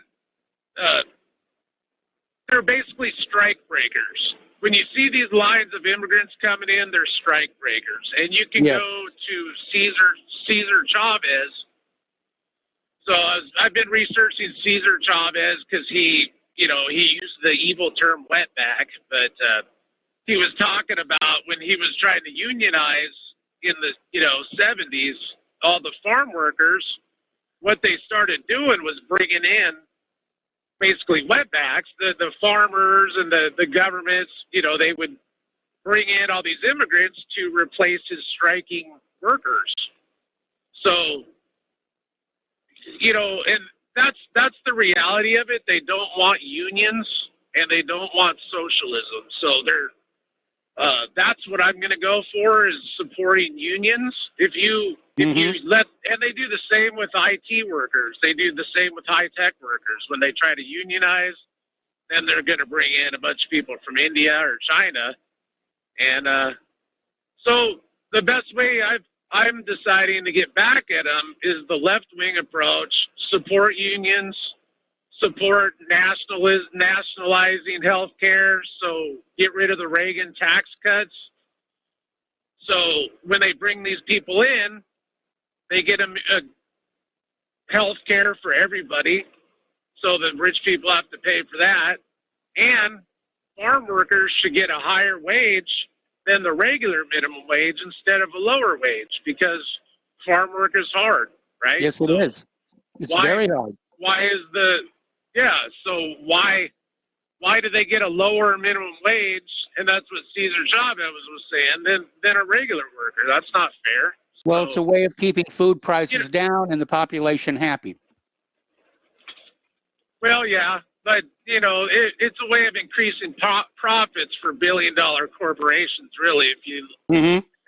they're basically strike breakers. When you see these lines of immigrants coming in, they're strike breakers. And you can go to Cesar Chavez. So I've been researching Cesar Chavez because he used the evil term wetback, but he was talking about when he was trying to unionize in the 70s, all the farm workers. What they started doing was bringing in basically wetbacks. The farmers and the governments, they would bring in all these immigrants to replace his striking workers. So, and that's the reality of it. They don't want unions and they don't want socialism. So that's what I'm going to go for, is supporting unions. If you let, and they do the same with IT workers. They do the same with high-tech workers. When they try to unionize, then they're going to bring in a bunch of people from India or China. And so the best way I'm deciding to get back at them is the left-wing approach: support unions, support nationalizing health care, so get rid of the Reagan tax cuts. So when they bring these people in, they get a health care for everybody, so the rich people have to pay for that. And farm workers should get a higher wage than the regular minimum wage instead of a lower wage, because farm work is hard, right? Yes, it is. It's very hard. So why do they get a lower minimum wage? And that's what Cesar Chavez was saying, than a regular worker. That's not fair. Well, it's a way of keeping food prices down and the population happy. Well, yeah, but, it's a way of increasing profits for billion-dollar corporations, really,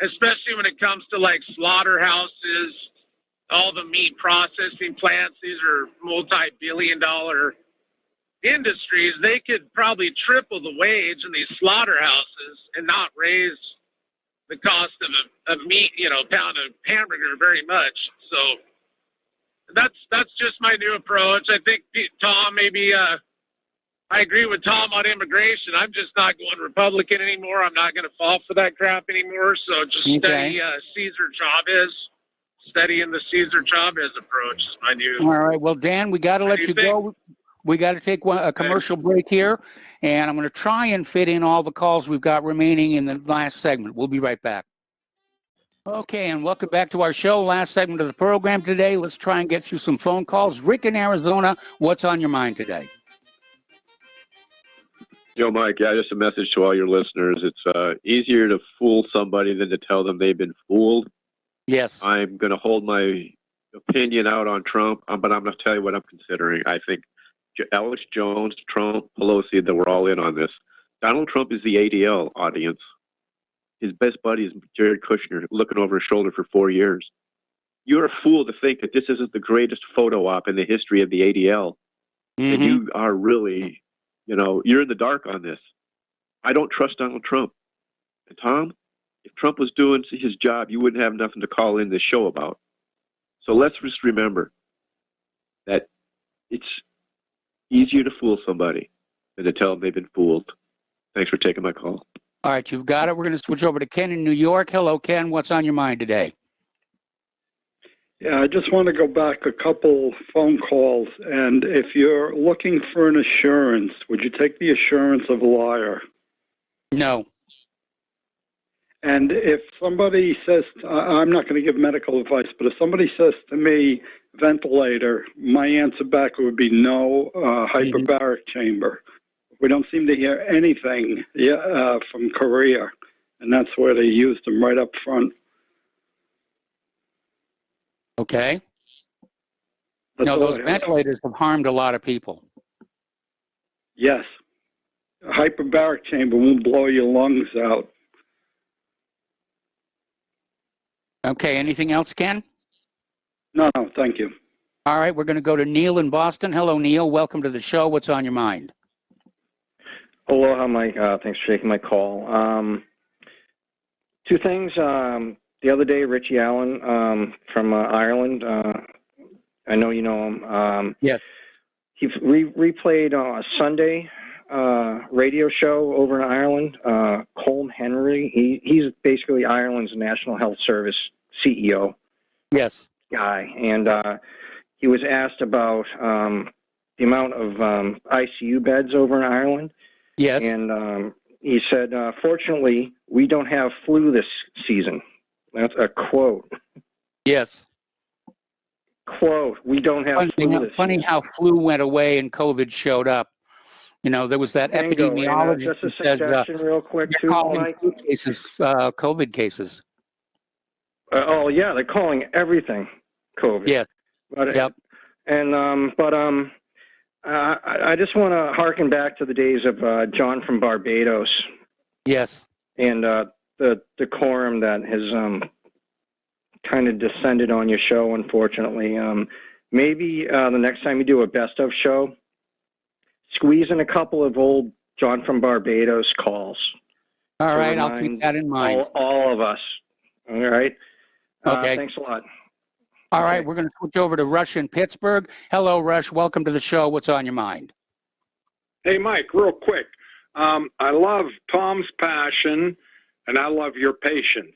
especially when it comes to, like, slaughterhouses, all the meat processing plants. These are multi-billion-dollar industries. They could probably triple the wage in these slaughterhouses and not raise the cost of meat, pound of hamburger very much. So that's just my new approach. I think, Tom, maybe I agree with Tom on immigration. I'm just not going Republican anymore. I'm not going to fall for that crap anymore. So just steady Cesar Chavez. Steady in the Cesar Chavez approach is my new. All right. Well, Dan, we got to let you go. We got to take a commercial break here, and I'm going to try and fit in all the calls we've got remaining in the last segment. We'll be right back. Okay, and welcome back to our show. Last segment of the program today. Let's try and get through some phone calls. Rick in Arizona, what's on your mind today? Yo, Mike, just a message to all your listeners. It's easier to fool somebody than to tell them they've been fooled. Yes. I'm going to hold my opinion out on Trump, but I'm going to tell you what I'm considering. I think Alex Jones, Trump, Pelosi, that we're all in on this. Donald Trump is the ADL audience. His best buddy is Jared Kushner, looking over his shoulder for 4 years. You're a fool to think that this isn't the greatest photo op in the history of the ADL. Mm-hmm. And you are really... you're in the dark on this. I don't trust Donald Trump. And Tom, if Trump was doing his job, you wouldn't have nothing to call in this show about. So let's just remember that it's easier to fool somebody than to tell them they've been fooled. Thanks for taking my call. All right, you've got it. We're going to switch over to Ken in New York. Hello, Ken. What's on your mind today? Yeah, I just want to go back a couple phone calls. And if you're looking for an assurance, would you take the assurance of a liar? No. And if somebody says, I'm not going to give medical advice, but if somebody says to me, ventilator, my answer back would be no, hyperbaric chamber. We don't seem to hear anything from Korea, and that's where they used them right up front. Okay. No, those ventilators have harmed a lot of people. Yes. A hyperbaric chamber won't blow your lungs out. Okay, anything else, Ken? No, thank you. All right, we're going to go to Neil in Boston. Hello, Neil. Welcome to the show. What's on your mind? Aloha, Mike. Thanks for taking my call. Two things. The other day, Richie Allen from Ireland, I know you know him. Yes. He replayed a Sunday radio show over in Ireland. Colm Henry, he's basically Ireland's National Health Service CEO. Yes. Guy. And he was asked about the amount of ICU beds over in Ireland. Yes. And he said, fortunately, we don't have flu this season. That's a quote. Yes. Quote, we don't have flu. Funny how flu went away and COVID showed up. There was that epidemiologist. Just a suggestion real quick, too, Mike. Cases, COVID cases. Oh, yeah, they're calling everything COVID. Yes. But, yep. I just want to harken back to the days of John from Barbados. Yes. And the decorum that has kind of descended on your show, unfortunately. Maybe the next time you do a best of show, squeeze in a couple of old John from Barbados calls. All right, I'll keep that in mind. All of us. All right. Okay. Thanks a lot. All right, we're going to switch over to Rush in Pittsburgh. Hello, Rush. Welcome to the show. What's on your mind? Hey, Mike, real quick. I love Tom's passion, and I love your patience.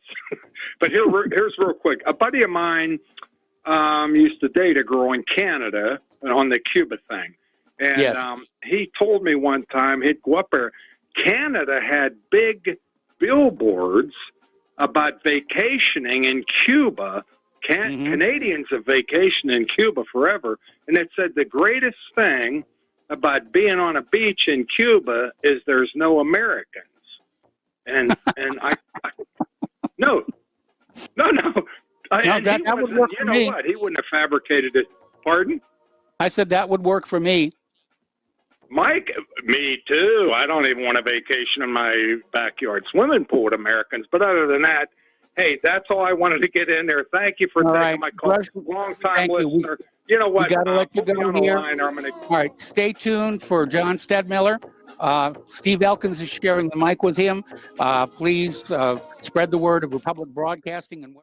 But here's real quick. A buddy of mine used to date a girl in Canada on the Cuba thing. And yes. He told me one time he'd go up there. Canada had big billboards about vacationing in Cuba. Canadians have vacationed in Cuba forever. And it said the greatest thing about being on a beach in Cuba is there's no Americans. And I no. That would work for me. What? He wouldn't have fabricated it. Pardon? I said that would work for me. Mike, me too. I don't even want a vacation in my backyard swimming pool with Americans. But other than that, hey, that's all I wanted to get in there. Thank you for taking my call. Long time listener. You know what? We got to let you go here. All right, stay tuned for John Stedmiller. Steve Elkins is sharing the mic with him. Please spread the word of Republic Broadcasting and.